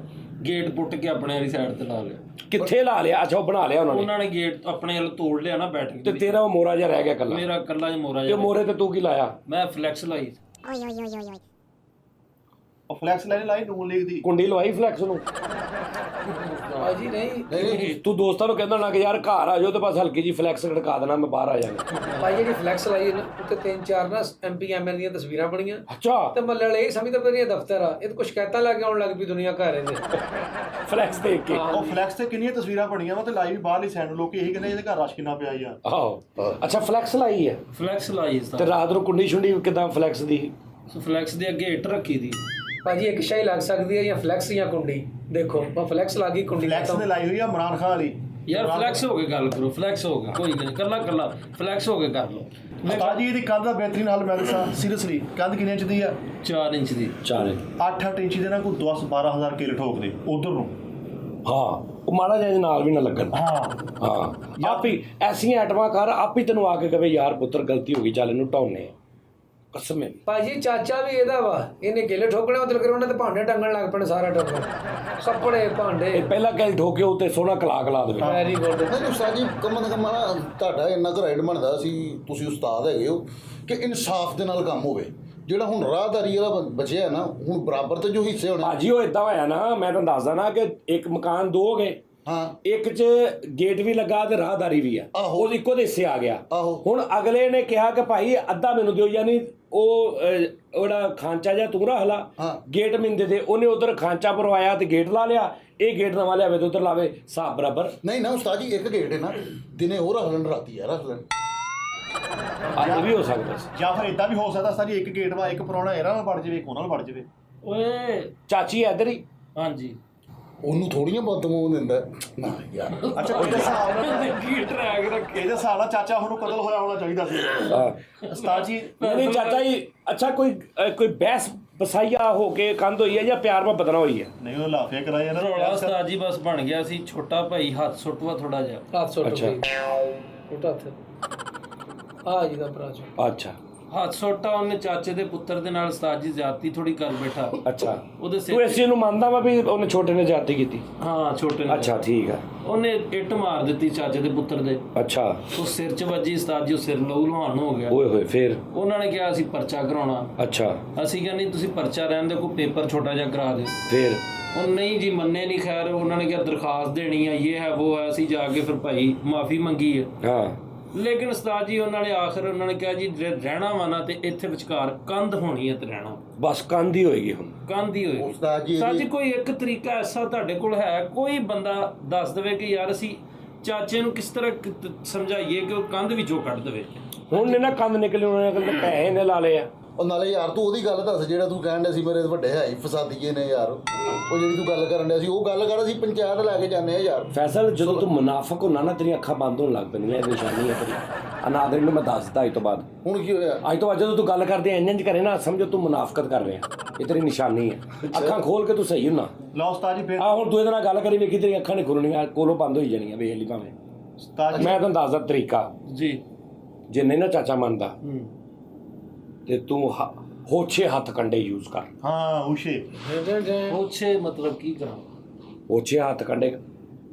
ਗੇਟ ਪੁੱਟ ਕੇ ਆਪਣੇ ਵਾਲੀ ਸਾਈਡ ਤੇ ਲਾ ਲਿਆ। ਕਿੱਥੇ ਲਾ ਲਿਆ? ਅੱਛਾ ਉਹ ਬਣਾ ਲਿਆ ਉਹਨਾਂ ਨੇ, ਉਹਨਾਂ ਨੇ ਗੇਟ ਆਪਣੇ ਵੱਲ ਤੋੜ ਲਿਆ ਨਾ ਬੈਠ ਤੇ ਕੇ। ਤੇਰਾ ਉਹ ਮੋਰਾ ਜਿਹਾ ਰਹਿ ਗਿਆ ਕੱਲਾ। ਮੇਰਾ ਕੱਲਾ ਜਿਹਾ ਮੋਰਾ ਤੇ ਜਿਹਾ ਮੋਰੇ ਤੇ ਤੂੰ ਕੀ ਲਾਇਆ? ਮੈਂ ਫਲੈਕਸ ਲਾਈ। ਉਹ ਫਲੈਕਸ ਲਾਈਨ ਲਾਈ ਨੂਨ ਲੀਗ ਦੀ। ਕੁੰਡੀ ਲਵਾਈ ਫਲੈਕਸ ਨੂੰ? ਭਾਜੀ ਨਹੀਂ ਨਹੀਂ ਤੂੰ ਦੋਸਤਾਂ ਨੂੰ ਕਹਿੰਦਾ ਨਾ ਕਿ ਯਾਰ ਘਰ ਆ ਜਾਓ ਤੇ ਬਸ ਹਲਕੀ ਜੀ ਫਲੈਕਸ ਖੜਕਾ ਦੇਣਾ, ਮੈਂ ਬਾਹਰ ਆ ਜਾਣਾ। ਭਾਈ ਜਿਹੜੀ ਫਲੈਕਸ ਲਾਈ ਨਾ ਉੱਤੇ 3-4 ਨਾ MP ML ਦੀਆਂ ਤਸਵੀਰਾਂ ਬਣੀਆਂ ਅੱਛਾ ਤੇ ਮੱਲੇ ਵਾਲੇ ਇਹ ਸਮਝਦੇ ਪਏ ਇਹ ਦਫ਼ਤਰ ਆ, ਇਹ ਤਾਂ ਕੁਝ ਸ਼ਿਕਾਇਤਾਂ ਲੱਗ ਆਉਣ ਲੱਗ ਪਈ ਦੁਨੀਆ ਘਰ ਇਹਦੇ। ਫਲੈਕਸ ਦੇਖ ਕੇ। ਉਹ ਫਲੈਕਸ ਤੇ ਕਿੰਨੀਆਂ ਤਸਵੀਰਾਂ ਬਣੀਆਂ ਵਾ ਤੇ ਲਾਈ ਵੀ ਬਾਹਰਲੀ ਸਾਈਡ ਨੂੰ। ਲੋਕੀ ਇਹੀ ਕਹਿੰਦੇ ਇਹਦੇ ਘਰ ਰਸ਼ ਕਿੰਨਾ ਪਿਆ ਯਾਰ। ਆਹੋ ਅੱਛਾ ਫਲੈਕਸ ਲਾਈ ਹੈ ਫਲੈਕਸ ਲਾਈ ਤੇ ਰਾਤ ਨੂੰ ਕੁੰਡੀ ਸ਼ੁੰਡੀ ਕਿਦਾਂ ਫਲੈਕਸ ਦੀ? ਫਲੈਕਸ ਦੇ ਅੱਗੇ ਇੱਟ ਰੱਖੀ ਦੀ। ਭਾਜੀ ਇੱਕ ਸ਼ਾਈ ਲੱਗ ਸਕਦੀ ਹੈ ਜਾਂ ਫਲੈਕਸ ਜਾਂ ਕੁੰਡੀ। ਦੇਖੋ ਮੈਂ ਫਲੈਕਸ ਲਾ ਗਈ, ਕੁੰਡੀ ਫਲੈਕਸ ਨੇ ਲਾਈ ਹੋਈ ਆ ਇਮਰਾਨ ਖਾਨ ਵਾਲੀ। ਯਾਰ ਫਲੈਕਸ ਹੋ ਕੇ ਗੱਲ ਕਰੋ, ਫਲੈਕਸ ਹੋ ਗਿਆ ਕੋਈ ਗੱਲ ਨਹੀਂ, ਕੱਲਾ ਫਲੈਕਸ ਹੋ ਕੇ ਕਰ ਲਓ। ਉਸਤਾਦ ਜੀ ਇਹਦੀ ਕੰਧ ਦਾ ਬਿਹਤਰੀਨ ਹੱਲ ਮੈਂ ਦੱਸਾਂ ਸੀਰੀਅਸਲੀ। ਕੰਧ ਕਿੰਨੇ ਇੰਚ ਦੀ ਆ? 4 ਇੰਚ ਦੀ। 8-8 ਇੰਚ ਦੇ ਨਾਲ ਕੋਈ 10-12 ਕਿੱਲ ਠੋਕਦੇ ਉਧਰ ਨੂੰ। ਹਾਂ ਉਹ ਮਾੜਾ ਜਿਹਾ ਇਹਦੇ ਨਾਲ ਵੀ ਨਾ ਲੱਗਣ। ਹਾਂ ਹਾਂ ਆਪੀ ਐਸੀਆਂ ਐਟਮਾਂ ਕਰ, ਆਪੀ ਤੈਨੂੰ ਆ ਕੇ ਕਵੇ ਯਾਰ ਪੁੱਤਰ ਗਲਤੀ ਹੋ ਗਈ, ਚੱਲ ਇਹਨੂੰ ਢਾਉਨੇ ਆ। ਕਸਮ ਹੈ। ਭਾਜੀ ਚਾਚਾ ਵੀ ਇਹਦਾ ਵਾ, ਇਹਨੇ ਗੇਲੇ ਠੋਕਣੇ ਉਧਰ ਕਰ ਉਹਨੇ ਤੇ ਭਾਂਡੇ ਟੰਗਣ ਲੱਗ ਪੈਣੇ ਸਾਰਾ ਟੱਬਰ, ਕੱਪੜੇ ਭਾਂਡੇ। ਇਹ ਪਹਿਲਾਂ ਕਹਿ ਠੋਕੇ ਉੱਤੇ ਸੋਹਣਾ ਕਲਾ ਕਲਾ ਦੇਵੇ। Very good. ਨਹੀਂ ਉਸਤਾਦ ਜੀ ਕਮਨ ਕਮਾ ਨਾ ਤੁਹਾਡਾ ਇੰਨਾ ਕੁ ਰਾਈਟ ਬਣਦਾ ਸੀ, ਤੁਸੀਂ ਉਸਤਾਦ ਹੈਗੇ ਹੋ ਕਿ ਇਨਸਾਫ ਦੇ ਨਾਲ ਕੰਮ ਹੋਵੇ। ਜਿਹੜਾ ਹੁਣ ਰਾਹਦਾਰੀ ਵਾਲਾ ਬਚਿਆ ਨਾ, ਹੁਣ ਬਰਾਬਰ ਤੇ ਜੋ ਹਿੱਸੇ ਹੋਣੇ। ਭਾਜੀ ਉਹ ਇਦਾਂ ਹੋਇਆ ਨਾ, ਮੈਂ ਤੁਹਾਨੂੰ ਦੱਸਦਾ ਨਾ ਕਿ ਇੱਕ ਮਕਾਨ ਦੋ ਹੋ ਗਏ, ਹਾਂ ਇੱਕ 'ਚ ਗੇਟ ਵੀ ਲੱਗਾ ਤੇ ਰਾਹਦਾਰੀ ਵੀ ਆ, ਆਹੋ। ਉਹ ਇੱਕੋ ਦੇ ਹਿੱਸੇ ਆ ਗਿਆ। ਆਹੋ। ਹੁਣ ਅਗਲੇ ਨੇ ਕਿਹਾ ਕਿ ਭਾਈ ਅੱਧਾ ਮੈਨੂੰ ਦਿਓ, ਯਾਨੀ ਉਹ ਉਹਦਾ ਖਾਂਚਾ ਜਿਹਾ ਤੂੰ ਰੱਖ ਲਾ, ਹਾਂ। ਗੇਟ ਮੈਨੂੰ ਦੇ ਦੇ। ਉਹਨੇ ਉਧਰ ਖਾਂਚਾ ਭਰਵਾਇਆ ਤੇ ਗੇਟ ਲਾ ਲਿਆ, ਇਹ ਗੇਟ ਨਵਾਂ ਲਿਆਵੇ ਤੇ ਉਧਰ ਲਾਵੇ, ਹਿਸਾਬ ਬਰਾਬਰ। ਨਹੀਂ ਨਾ ਉਸਤਾਦ ਜੀ, ਇੱਕ ਗੇਟ ਹੈ ਨਾ, ਦਿਨੇ ਉਹ ਰੱਖ ਲੈਣ ਰਾਤੀ ਆ ਰੱਖ ਲੈਣ। ਇਹ ਵੀ ਹੋ ਸਕਦਾ ਸੀ। ਜਾਂ ਫਿਰ ਇਦਾਂ ਵੀ ਹੋ ਸਕਦਾ ਸਾਰੀ ਇੱਕ ਗੇਟ ਵਾ, ਇੱਕ ਪ੍ਰਾਹੁਣਾ ਇਹਨਾਂ ਨਾਲ ਵੜ ਜਾਵੇ, ਇੱਕ ਉਹਨਾਂ ਨਾਲ ਵੜ ਜਾਵੇ। ਓਏ ਚਾਚੀ ਇੱਧਰ ਹੀ। ਹਾਂਜੀ ਉਹਨੂੰ ਥੋੜੀਆਂ ਬਦਦੁਆ ਦਿੰਦਾ ਨਾ ਯਾਰ। ਅੱਛਾ ਇਹਦੇ ਹਿਸਾਬ ਨਾਲ ਕੀ ਟਰੈਕ ਰੱਖੇ। ਇਹਦੇ ਹਿਸਾਬ ਨਾਲ ਚਾਚਾ ਉਹਨੂੰ ਕਤਲ ਹੋਇਆ ਹੋਣਾ ਚਾਹੀਦਾ ਸੀ। ਹਾਂ। ਉਸਤਾਦ ਜੀ ਨਹੀਂ ਚਾਚਾ ਜੀ, ਅੱਛਾ ਕੋਈ ਬਹਿਸ ਬਸਾਈਆ ਹੋ ਕੇ ਕੰਧ ਹੋਈ ਹੈ ਜਾਂ ਪਿਆਰ ਮੁਹੱਬਤ ਨਾਲ ਹੋਈ ਹੈ? ਨਹੀਂ ਉਹ ਲਾਫੇ ਕਰਾਏ ਇਹਨਾਂ ਰੌਲਾ ਨੇ। ਉਸਤਾਦ ਜੀ ਬਸ ਬਣ ਗਿਆ ਸੀ, ਛੋਟਾ ਭਾਈ ਹੱਥ ਸੁੱਟਵਾ ਥੋੜਾ ਜਿਹਾ। ਹੱਥ ਸੁੱਟ ਅੱਛਾ। ਗਈ ਛੋਟਾ ਹੱਥ ਆ ਜੀ ਦਾ ਭਰਾ ਜੀ। ਅੱਛਾ ਹੱਥ ਸੁੱਟਾ ਉਹਨੇ ਚਾਚੇ ਦੇ ਪੁੱਤਰ ਦੇ ਨਾਲ ਉਸਤਾਦ ਜੀ ਜ਼ਿਆਦਤੀ ਥੋੜੀ ਕਰ ਬੈਠਾ। ਅੱਛਾ, ਉਹਦੇ ਤੂੰ ਸਿਰ ਇਸ ਚੀਜ਼ ਨੂੰ ਮੰਨਦਾ ਵਾ ਵੀ ਉਹਨੇ ਛੋਟੇ ਨੇ ਜਾਤੀ ਕੀਤੀ? ਹਾਂ ਛੋਟੇ ਨੇ। ਅੱਛਾ ਠੀਕ ਆ। ਉਹਨੇ ਇੱਟ ਮਾਰ ਦਿੱਤੀ ਚਾਚੇ ਦੇ ਪੁੱਤਰ ਦੇ, ਅੱਛਾ ਉਹ ਸਿਰ 'ਚ ਵੱਜੀ ਉਸਤਾਦ ਜੀ, ਉਹ ਸਿਰ ਲਹੂ ਲੁਹਾਨ ਹੋ ਗਿਆ। ਓਏ ਹੋਏ ਫੇਰ? ਉਹਨਾਂ ਨੇ ਕਿਹਾ ਅਸੀਂ ਪਰਚਾ ਕਰਾਉਣਾ। ਅੱਛਾ ਅਸੀਂ ਕਿਹਾ ਨਹੀਂ ਤੁਸੀਂ ਪਰਚਾ ਰਹਿਣ ਦੇ, ਕੋਈ ਪੇਪਰ ਛੋਟਾ ਜਿਹਾ ਕਰਾ ਦਿਓ। ਫੇਰ? ਉਹ ਨਹੀਂ ਜੀ ਮੰਨੇ ਨਹੀਂ। ਖੈਰ ਉਹਨਾਂ ਨੇ ਕਿਹਾ ਦਰਖਾਸਤ ਦੇਣੀ ਹੈ, ਇਹ ਹੈ ਉਹ ਹੈ। ਅਸੀਂ ਜਾ ਕੇ ਫਿਰ ਭਾਈ ਮਾਫੀ ਮੰਗੀ ਹੈ। ਹਾਂ ਲੇਕਿਨ ਉਸਤਾਦ ਜੀ ਉਹਨਾਂ ਨੇ ਆਖਰ ਉਹਨਾਂ ਨੇ ਕਿਹਾ ਜੀ ਜੇ ਰਹਿਣਾ ਵਾ ਨਾ ਤੇ ਇੱਥੇ ਵਿਚਕਾਰ ਕੰਧ ਹੋਣੀ ਹੈ ਤੇ ਰਹਿਣਾ ਬਸ ਕੰਧ ਹੀ ਹੋਏਗੀ ਹੁਣ। ਕੰਧ ਹੀ ਹੋਏਗੀ। ਉਸਤਾਦ ਜੀ ਉਸਤਾਦ ਜੀ ਕੋਈ ਇੱਕ ਤਰੀਕਾ ਐਸਾ ਤੁਹਾਡੇ ਕੋਲ ਹੈ, ਕੋਈ ਬੰਦਾ ਦੱਸ ਦੇਵੇ ਕਿ ਯਾਰ ਅਸੀਂ ਚਾਚੇ ਨੂੰ ਕਿਸ ਤਰ੍ਹਾਂ ਸਮਝਾਈਏ ਕਿ ਉਹ ਕੰਧ ਵਿੱਚੋਂ ਕੱਢ ਦੇਵੇ? ਹੁਣ ਨੇ ਨਾ ਕੰਧ ਨਿਕਲੀ, ਉਹਨਾਂ ਨੇ ਪੈਸੇ ਨੇ ਲਾ ਲਏ ਆ। ਉਹ ਨਾਲੇ ਯਾਰ ਤੂੰ ਉਹਦੀ ਗੱਲ ਦੱਸ ਜਿਹੜਾ ਤੂੰ ਕਹਿਣ ਡਿਆ ਸੀ ਮੇਰੇ ਵੱਡੇ ਹੈ ਹੀ ਫਸਾਦੀਏ ਨੇ ਯਾਰ। ਉਹ ਜਿਹੜੀ ਤੂੰ ਗੱਲ ਕਰਨ ਡਿਆ ਸੀ ਉਹ ਗੱਲ ਕਰ, ਅਸੀਂ ਪੰਚਾਇਤ ਲੈ ਕੇ ਜਾਂਦੇ ਆ ਯਾਰ। ਫੈਸਲ ਜਦੋਂ ਤੂੰ ਮੁਨਾਫਕ ਹੁੰਦਾ ਨਾ, ਤੇਰੀਆਂ ਅੱਖਾਂ ਬੰਦ ਹੋਣ ਲੱਗ ਪੈਂਦੀਆਂ, ਇਹ ਨਿਸ਼ਾਨੀ ਹੈ ਤੇਰੀ। ਅਨਾਦਰੀ ਨੂੰ ਮੈਂ ਦੱਸ ਦਿੱਤਾ ਅੱਜ ਤੋਂ ਬਾਅਦ। ਹੁਣ ਕੀ ਹੋਇਆ? ਅੱਜ ਤੋਂ ਬਾਅਦ ਜਦੋਂ ਤੂੰ ਗੱਲ ਕਰਦੇ ਇੰਜ ਕਰੇ ਨਾ, ਸਮਝੋ ਤੂੰ ਮੁਨਾਫਕਤ ਕਰ ਰਿਹਾ, ਇਹ ਤੇਰੀ ਨਿਸ਼ਾਨੀ ਹੈ। ਅੱਖਾਂ ਖੋਲ ਕੇ ਤੂੰ ਸਹੀ ਹੁੰਨਾ। ਲਓ ਉਸਤਾਦ ਜੀ ਫਿਰ ਆ ਹੁਣ ਤੂੰ ਇਹਦੇ ਨਾਲ ਗੱਲ ਕਰੀ, ਵੇਖੀ ਤੇਰੀਆਂ ਅੱਖਾਂ ਨਹੀਂ ਖੁੱਲਣੀਆਂ, ਕੋਲੋਂ ਬੰਦ ਹੋਈ ਜਾਣੀਆਂ, ਵੇਖ ਲਈ ਭਾਵੇਂ। ਉਸਤਾਦ ਜੀ ਮੈਂ ਤੁਹਾਨੂੰ ਦੱਸਦਾ ਤਰੀਕਾ, ਜੀ ਜੇ ਨਹੀਂ ਨਾ ਚਾਚਾ ਮੰਨਦਾ ਤੇ ਤੂੰ ਹੋਛੇ ਹੱਥ ਕੰਡੇ ਯੂਜ਼ ਕਰ। ਹਾਂ ਉਸ਼ੇ ਪੁੱਛੇ ਮਤਲਬ ਕੀ ਕਰਾਂ? ਹੋਛੇ ਹੱਥ ਕੰਡੇ।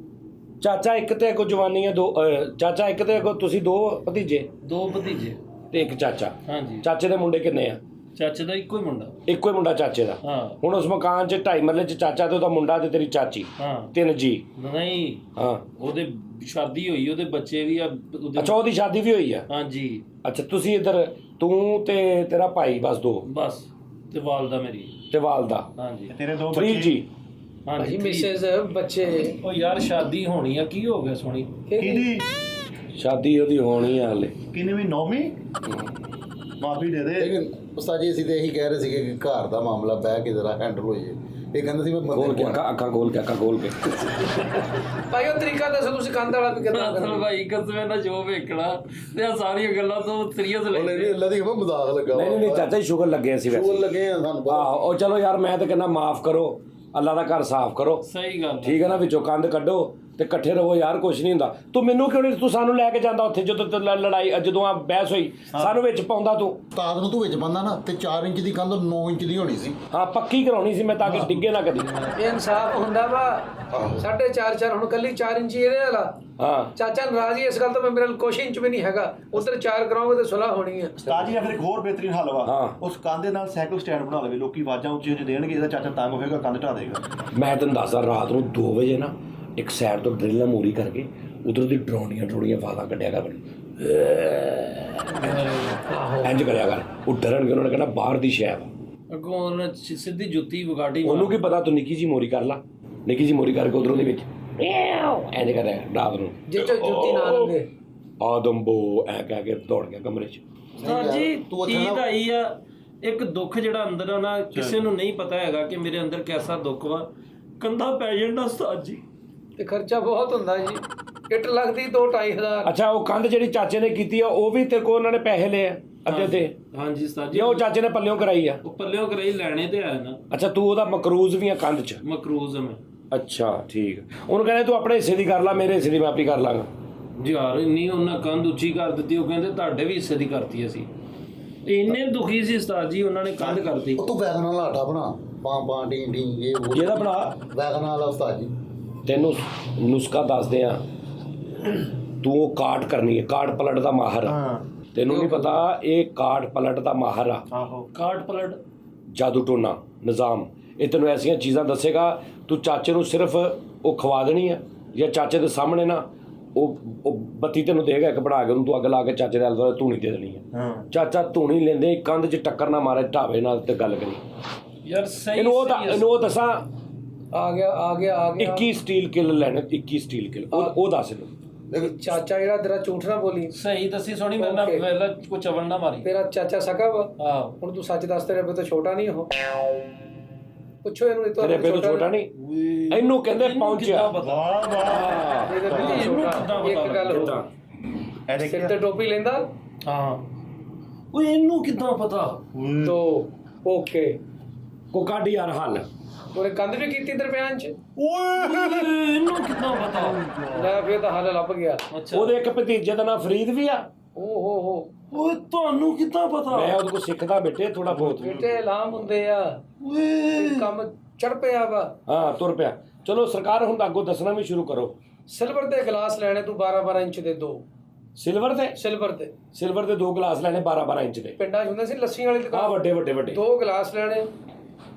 ਚਾਚਾ ਇੱਕ ਤੇ ਕੋ ਜਵਾਨੀ ਹੈ, ਦੋ ਚਾਚਾ ਇੱਕ ਤੇ ਕੋ ਤੁਸੀਂ ਦੋ ਭਤੀਜੇ? ਦੋ ਭਤੀਜੇ ਤੇ ਇੱਕ ਚਾਚਾ। ਹਾਂਜੀ। ਚਾਚੇ ਦੇ ਮੁੰਡੇ ਕਿੰਨੇ ਆ? ਚਾਚੇ ਦਾ ਇੱਕੋ ਹੀ ਮੁੰਡਾ। ਇੱਕੋ ਹੀ ਮੁੰਡਾ ਚਾਚੇ ਦਾ। ਹਾਂ ਹੁਣ ਉਸ ਮਕਾਨ 'ਚ 2.5 ਮਰਲੇ 'ਚ ਚਾਚਾ ਤੇ ਉਹਦਾ ਮੁੰਡਾ ਤੇ ਤੇਰੀ ਚਾਚੀ, ਹਾਂ 3 ਜੀ। ਨਹੀਂ ਹਾਂ ਉਹਦੇ ਸ਼ਾਦੀ ਹੋਈ, ਉਹਦੇ ਬੱਚੇ ਵੀ ਆ ਉਹਦੇ। ਅੱਛਾ ਉਹਦੀ ਸ਼ਾਦੀ ਵੀ ਹੋਈ ਆ? ਹਾਂਜੀ ਅੱਛਾ ਤੁਸੀਂ ਇੱਧਰ ਤੂੰ ਤੇ ਤੇਰਾ ਭਾਈ, ਬਸ ਦੋ? ਬਸ ਤੇ ਵਾਲਦਾ ਮੇਰੀ। ਤੇ ਵਾਲਦਾ? ਹਾਂਜੀ ਤੇਰੇ ਦੋ 3 ਬੱਚੇ ਜੀ। ਹਾਂਜੀ ਮਿਸੇਸ ਬੱਚੇ। ਉਹ ਯਾਰ ਸ਼ਾਦੀ ਹੋਣੀ ਆ, ਕੀ ਹੋ ਗਿਆ ਸੋਣੀ? ਕਿਹਦੀ ਸ਼ਾਦੀ ਉਹਦੀ ਹੋਣੀ ਆ ਹਲੇ। ਕਿੰਨੀ ਵੀ ਨੌਵੀਂ? ਮਾਫੀ ਦੇ ਦੇ। ਲੇਕਿਨ ਉਸਤਾਦ ਜੀ ਅਸੀਂ ਤੇ ਇਹੀ ਕਹਿ ਰਹੇ ਸੀਗੇ ਕਿ ਘਰ ਦਾ ਮਾਮਲਾ ਬਹਿ ਕੇ ਜ਼ਰਾ ਹੈਂਡਲ ਹੋ ਜੇ। ਇਹ ਕਹਿੰਦੇ ਸੀ ਮੈਂ ਖੋਲ ਕੇ ਅੱਖਾਂ ਖੋਲ ਕੇ, ਅੱਖਾਂ ਖੋਲ ਕੇ। ਭਾਈ ਉਹ ਤਰੀਕਾ ਦੱਸੋ ਤੁਸੀਂ ਕੰਧ ਵਾਲਾ ਵੀ ਕਿੱਦਾਂ ਕਰਨਾ? ਭਾਈ ਕਸਮੇ ਦਾ ਜੋ ਵੇਖਣਾ ਤੇ ਆ ਸਾਰੀਆਂ ਗੱਲਾਂ ਤੋਂ ਸੀਰੀਅਸ ਲੈ ਨਹੀਂ ਅੱਲਾ ਦੀ ਖਬਰ ਮਜ਼ਾਕ ਲੱਗਾ ਨਹੀਂ ਨਹੀਂ ਚਾਚਾ ਜੀ, ਸ਼ੁਗਰ ਲੱਗੇ ਸੀ ਵੈਸੇ। ਸ਼ੁਗਰ ਲੱਗੇ ਆ ਸਾਨੂੰ ਪਤਾ। ਉਹ ਚਲੋ ਯਾਰ, ਮੈਂ ਤਾਂ ਕਹਿੰਦਾ ਮਾਫ ਕਰੋ, ਅੱਲਾ ਦਾ ਘਰ ਸਾਫ਼ ਕਰੋ। ਸਹੀ ਗੱਲ ਠੀਕ ਹੈ ਨਾ, ਵਿੱਚੋਂ ਕੰਧ ਕੱਢੋ ਤੇ ਇਕੱਠੇ ਰਹੋ ਯਾਰ, ਕੁਛ ਨਹੀਂ ਹੁੰਦਾ। ਤੂੰ ਮੈਨੂੰ ਕਿਉਂ ਨਹੀਂ, ਤੂੰ ਸਾਨੂੰ ਲੈ ਕੇ ਜਾਂਦਾ ਉੱਥੇ ਜਦੋਂ ਲੜਾਈ, ਜਦੋਂ ਆ ਬਹਿਸ ਹੋਈ, ਸਾਨੂੰ ਵਿੱਚ ਪਾਉਂਦਾ ਤੂੰ। ਉਸਤਾਦ ਨੂੰ ਤੂੰ ਵਿੱਚ ਬੰਦਾ ਨਾ ਤੇ 4 ਇੰਚ ਦੀ ਕੰਧ 9 ਇੰਚ ਦੀ ਹੋਣੀ ਸੀ। ਹਾਂ ਪੱਕੀ ਕਰਾਉਣੀ ਸੀ ਮੈਂ, ਤਾਂ ਕਿ ਡਿੱਗੇ ਨਾ ਕਦੀ। ਇਹ ਇਨਸਾਫ ਹੁੰਦਾ ਵਾ। 4.5 ਹੁਣ ਕੱਲੀ 4 ਇੰਚ ਇਹਦੇ ਵਾਲਾ। ਹਾਂ ਚਾਚਾ ਨਾਰਾਜ਼ ਹੀ ਇਸ ਗੱਲ ਤੋਂ, ਮੈਂ ਮੇਰੇ ਨਾਲ ਕੁਛ ਇੰਚ ਵੀ ਨਹੀਂ ਹੈਗਾ। ਉਧਰ 4 ਕਰਾਉਂਗੇ ਤੇ ਸੁਲ੍ਹਾ ਹੋਣੀ ਹੈ। ਉਸਤਾਦ ਜੀ ਫਿਰ ਇੱਕ ਹੋਰ ਬਿਹਤਰੀਨ ਹੱਲ ਵਾ। ਹਾਂ। ਉਸ ਕੰਧ ਦੇ ਨਾਲ ਸਾਈਕਲ ਸਟੈਂਡ ਬਣਾ ਲਵੇ, ਲੋਕੀ ਆਵਾਜ਼ਾਂ ਉੱਚੀ ਉੱਚੀ ਦੇਣਗੇ, ਇਹਦਾ ਚਾਚਾ ਤੰਗ ਹੋਏਗਾ, ਕੰਧ ਢਾ ਦੇਗਾ। ਮੈਂ ਤੈਨੂੰ ਦੱਸਦਾ, ਰਾਤ ਨੂੰ 2 ਵਜੇ ਨਾ ਇੱਕ ਸਾਈਡ ਤੋਂ ਡਰਿੱਲਾਂ ਮੂਰੀ ਕਰਕੇ ਉਧਰ ਦੀ ਡਰਾਉਣੀਆਂ ਆਵਾਜ਼ਾਂ ਕੱਢਿਆ ਕਰ, ਇੰਜ ਕਰਿਆ ਕਰ। ਉਹ ਡਰਨਗੇ, ਉਹਨਾਂ ਨੇ ਕਹਿਣਾ ਬਾਹਰ ਦੀ ਸ਼ੈ ਵਾ। ਅੱਗੋਂ ਉਹਨੇ ਸਿੱਧੀ ਜੁੱਤੀ ਵਿਗਾੜੀ। ਉਹਨੂੰ ਕੀ ਪਤਾ, ਤੂੰ ਨਿੱਕੀ ਜੀ ਮੋਰੀ ਕਰ ਲਾ, ਨਿੱਕੀ ਜੀ ਮੋਰੀ ਕਰਕੇ ਉਧਰੋਂ ਦੇ ਵਿੱਚ ਇੰਜ ਕਰਿਆ ਰਾਤ ਨੂੰ। ਜੇ ਜੁੱਤੀ ਨਾ ਲੱਗੇ ਆਦਮਬੋ ਐ ਕਹਿ ਕੇ ਦੌੜ ਗਿਆ ਕਮਰੇ 'ਚ। ਜੀ ਤੂੰ ਉੱਥੇ ਈਦ ਨਾ- ਆਈ ਆ, ਇੱਕ ਦੁੱਖ ਜਿਹੜਾ ਅੰਦਰ ਆ ਨਾ, ਕਿਸੇ ਨੂੰ ਨਹੀਂ ਪਤਾ ਹੈਗਾ ਕਿ ਮੇਰੇ ਅੰਦਰ ਕੈਸਾ ਦੁੱਖ ਵਾ। ਕੰਧਾ ਪੈ ਜਾਂਦਾ ਉਸਤਾਦ ਜੀ, ਤੇ ਖਰਚਾ ਬਹੁਤ ਹੁੰਦਾ ਜੀ। ਇੱਟ ਲੱਗਦੀ 2-2.5 ਹਜ਼ਾਰ। ਅੱਛਾ ਉਹ ਕੰਧ ਜਿਹੜੀ ਚਾਚੇ ਨੇ ਕੀਤੀ ਆ, ਉਹ ਵੀ ਤੇਰੇ ਕੋਲ ਉਹਨਾਂ ਨੇ ਪੈਸੇ ਲਏ ਆ ਅੱਧੇ ਤੇ? ਹਾਂਜੀ ਉਸਤਾਦ ਜੀ, ਜੇ ਉਹ ਚਾਚੇ ਨੇ ਪੱਲਿਓਂ ਕਰਾਈ ਆ? ਉਹ ਪੱਲਿਓ ਕਰਾਈ ਲੈਣੇ ਤੇ ਆਇਆ ਨਾ। ਅੱਛਾ ਤੂੰ ਉਹਦਾ ਮਕਰੂਜ਼ ਵੀ ਆ ਕੰਧ 'ਚ? ਮਕਰੂਜ਼ ਮੈਂ। ਅੱਛਾ ਠੀਕ। ਉਹਨੂੰ ਕਹਿੰਦੇ ਤੂੰ ਆਪਣੇ ਹਿੱਸੇ ਦੀ ਕਰ ਲਾ, ਮੇਰੇ ਹਿੱਸੇ ਦੀ ਮੈਂ ਆਪੀ ਕਰ ਲਾਂਗਾ। ਯਾਰ ਇੰਨੀ ਉਹਨਾਂ ਕੰਧ ਉੱਚੀ ਕਰ ਦਿੱਤੀ, ਉਹ ਕਹਿੰਦੇ ਤੁਹਾਡੇ ਵੀ ਹਿੱਸੇ ਦੀ ਕਰਤੀ ਅਸੀਂ। ਇੰਨੇ ਦੁਖੀ ਸੀ ਉਸਤਾਦ ਜੀ ਉਹਨਾਂ ਨੇ ਕੰਧ ਕਰਤੀ। ਉਹ ਤੂੰ ਵੈਗਨ ਵਾਲਾ ਆਟਾ ਬਣਾ, ਪਾਂ ਪਾਂ ਟੀ ਟੀ ਇਹ ਉਹ ਕਿਹਦਾ ਬਣਾ? ਵੈਗਨ ਵਾਲਾ ਉਸਤਾਦ ਜੀ। ਤੈਨੂੰ ਨੁਸਖਾ ਦੱਸਦੇ ਆ, ਤੂੰ ਉਹ ਕਾਟ ਕਰਨੀ ਹੈ, ਕਾਟ ਪਲਟ ਦਾ ਮਾਹਰ ਆ। ਹਾਂ ਤੈਨੂੰ ਨਹੀਂ ਪਤਾ ਇਹ ਕਾਟ ਪਲਟ ਦਾ ਮਾਹਰ ਆ। ਆਹੋ ਕਾਟ ਪਲਟ ਜਾਦੂ ਟੋਨਾ ਨਿਜ਼ਾਮ, ਇਹ ਤੈਨੂੰ ਐਸੀਆਂ ਚੀਜ਼ਾਂ ਦੱਸੇਗਾ, ਤੂੰ ਚਾਚੇ ਨੂੰ ਸਿਰਫ ਉਹ ਖਵਾ ਦੇਣੀ ਆ, ਜਾਂ ਚਾਚੇ ਦੇ ਸਾਹਮਣੇ ਨਾ ਉਹ ਬੱਤੀ ਤੈਨੂੰ ਦੇਗਾ ਇੱਕ ਬਣਾ ਕੇ, ਉਹਨੂੰ ਤੂੰ ਅੱਗ ਲਾ ਕੇ ਚਾਚੇ ਦੇ ਆਲੇ ਦੁਆਲੇ ਧੂਣੀ ਦੇ ਦੇਣੀ ਆ। ਹਾਂ ਚਾਚਾ ਧੂਣੀ ਲੈਂਦੇ ਹੀ ਕੰਧ 'ਚ ਟੱਕਰ ਨਾ ਮਾਰੇ ਢਾਵੇ ਨਾਲ ਤੇ ਗੱਲ ਕਰੀ। ਯਾਰ ਸਹੀ ਇਹਨੂੰ ਉਹ ਦੱਸਾਂ, ਆ ਗਿਆ 21 ਸਟੀਲ ਕਿੱਲ ਲੈਣੇ, 21 ਸਟੀਲ ਕਿੱਲ, ਉਹ ਦੱਸ ਇਹਨੂੰ। ਚਾਚਾ ਜਿਹੜਾ ਤੇਰਾ ਝੂਠ ਨਾ ਬੋਲੀ, ਸਹੀ ਦੱਸੀ ਸੋਣੀ, ਮੇਰੇ ਨਾਲ Okay. ਪਹਿਲਾਂ ਕੋਈ ਚਵਲ ਨਾ ਮਾਰੀ। ਤੇਰਾ ਚਾਚਾ ਸਕਾ ਵਾ, ਆਹੋ ਹੁਣ ਤੂੰ ਸੱਚ ਦੱਸ, ਤੇਰੇ ਤੋਂ ਛੋਟਾ ਨਹੀਂ ਉਹ। ਪੁੱਛੋ ਇਹਨੂੰ, ਇਹ ਤੇਰੇ ਪੇ ਤੋਂ ਛੋਟਾ ਨਹੀਂ, ਇਹਨੂੰ ਕਹਿੰਦੇ ਪਹੁੰਚਿਆ। ਕਿੱਦਾਂ ਪਤਾ? ਵਾਹ ਵਾਹ ਇਹਦੇ ਤੋਂ ਇਹਨੂੰ ਛੋਟਾ। ਕਿੱਦਾਂ ਪਤਾ ਇੱਕ ਗੱਲ ਕਿੱਦਾਂ? ਹੋ, ਇਹਦੇ ਸਿਰ ਤੇ ਟੋਪੀ ਲੈਂਦਾ ਹਾਂ ਓਏ ਇਹਨੂੰ ਕਿੱਦਾਂ ਪਤਾ? ਤੋ ਓਕੇ। ਕੋ ਕੱਢ ਯਾਰ ਹੱਲ। ਉਹਨੇ ਕੰਧ ਵੀ ਕੀਤੀ ਦਰਮਿਆਨ ਚ, ਇਹਨੂੰ ਕਿੱਦਾਂ ਪਤਾ? ਲੈ ਫਿਰ ਤਾਂ ਹੱਲ ਲੱਭ ਗਿਆ। ਅੱਛਾ ਉਹਦੇ ਇੱਕ ਭਤੀਜੇ ਦਾ ਨਾਮ ਫਰੀਦ ਵੀ ਆ। ਓ ਹੋ ਓਏ ਤੁਹਾਨੂੰ ਕਿੱਦਾਂ ਪਤਾ? ਮੈਂ ਉਹਦੇ ਕੋਲ ਸਿੱਖਦਾ ਬੇਟੇ ਥੋੜਾ ਬਹੁਤ। ਬੇਟੇ ਐਲਾਮ ਹੁੰਦੇ ਆ, ਓਏ ਇਹ ਕੰਮ ਚੜ ਪਿਆ ਵਾ। ਹਾਂ ਤੁਰ ਪਿਆ। ਚਲੋ ਸਰਕਾਰ ਹੁਣ ਅੱਗੋਂ ਦੱਸਣਾ ਵੀ ਸ਼ੁਰੂ ਕਰੋ। ਸਿਲਵਰ ਦੇ ਗਲਾਸ ਲੈਣੇ ਤੂੰ 12-12 ਇੰਚ ਦੇ 2 ਸਿਲਵਰ ਦੇ ਸਿਲਵਰ ਦੇ 2 ਗਲਾਸ ਲੈਣੇ 12-12 ਇੰਚ ਦੇ। ਪਿੰਡਾਂ 'ਚ ਹੁੰਦੇ ਸੀ ਲੱਸੀ ਵਾਲੀ ਆ ਦੁਕਾਨ, ਵੱਡੇ ਵੱਡੇ ਵੱਡੇ। 2 ਗਲਾਸ ਲੈਣੇ।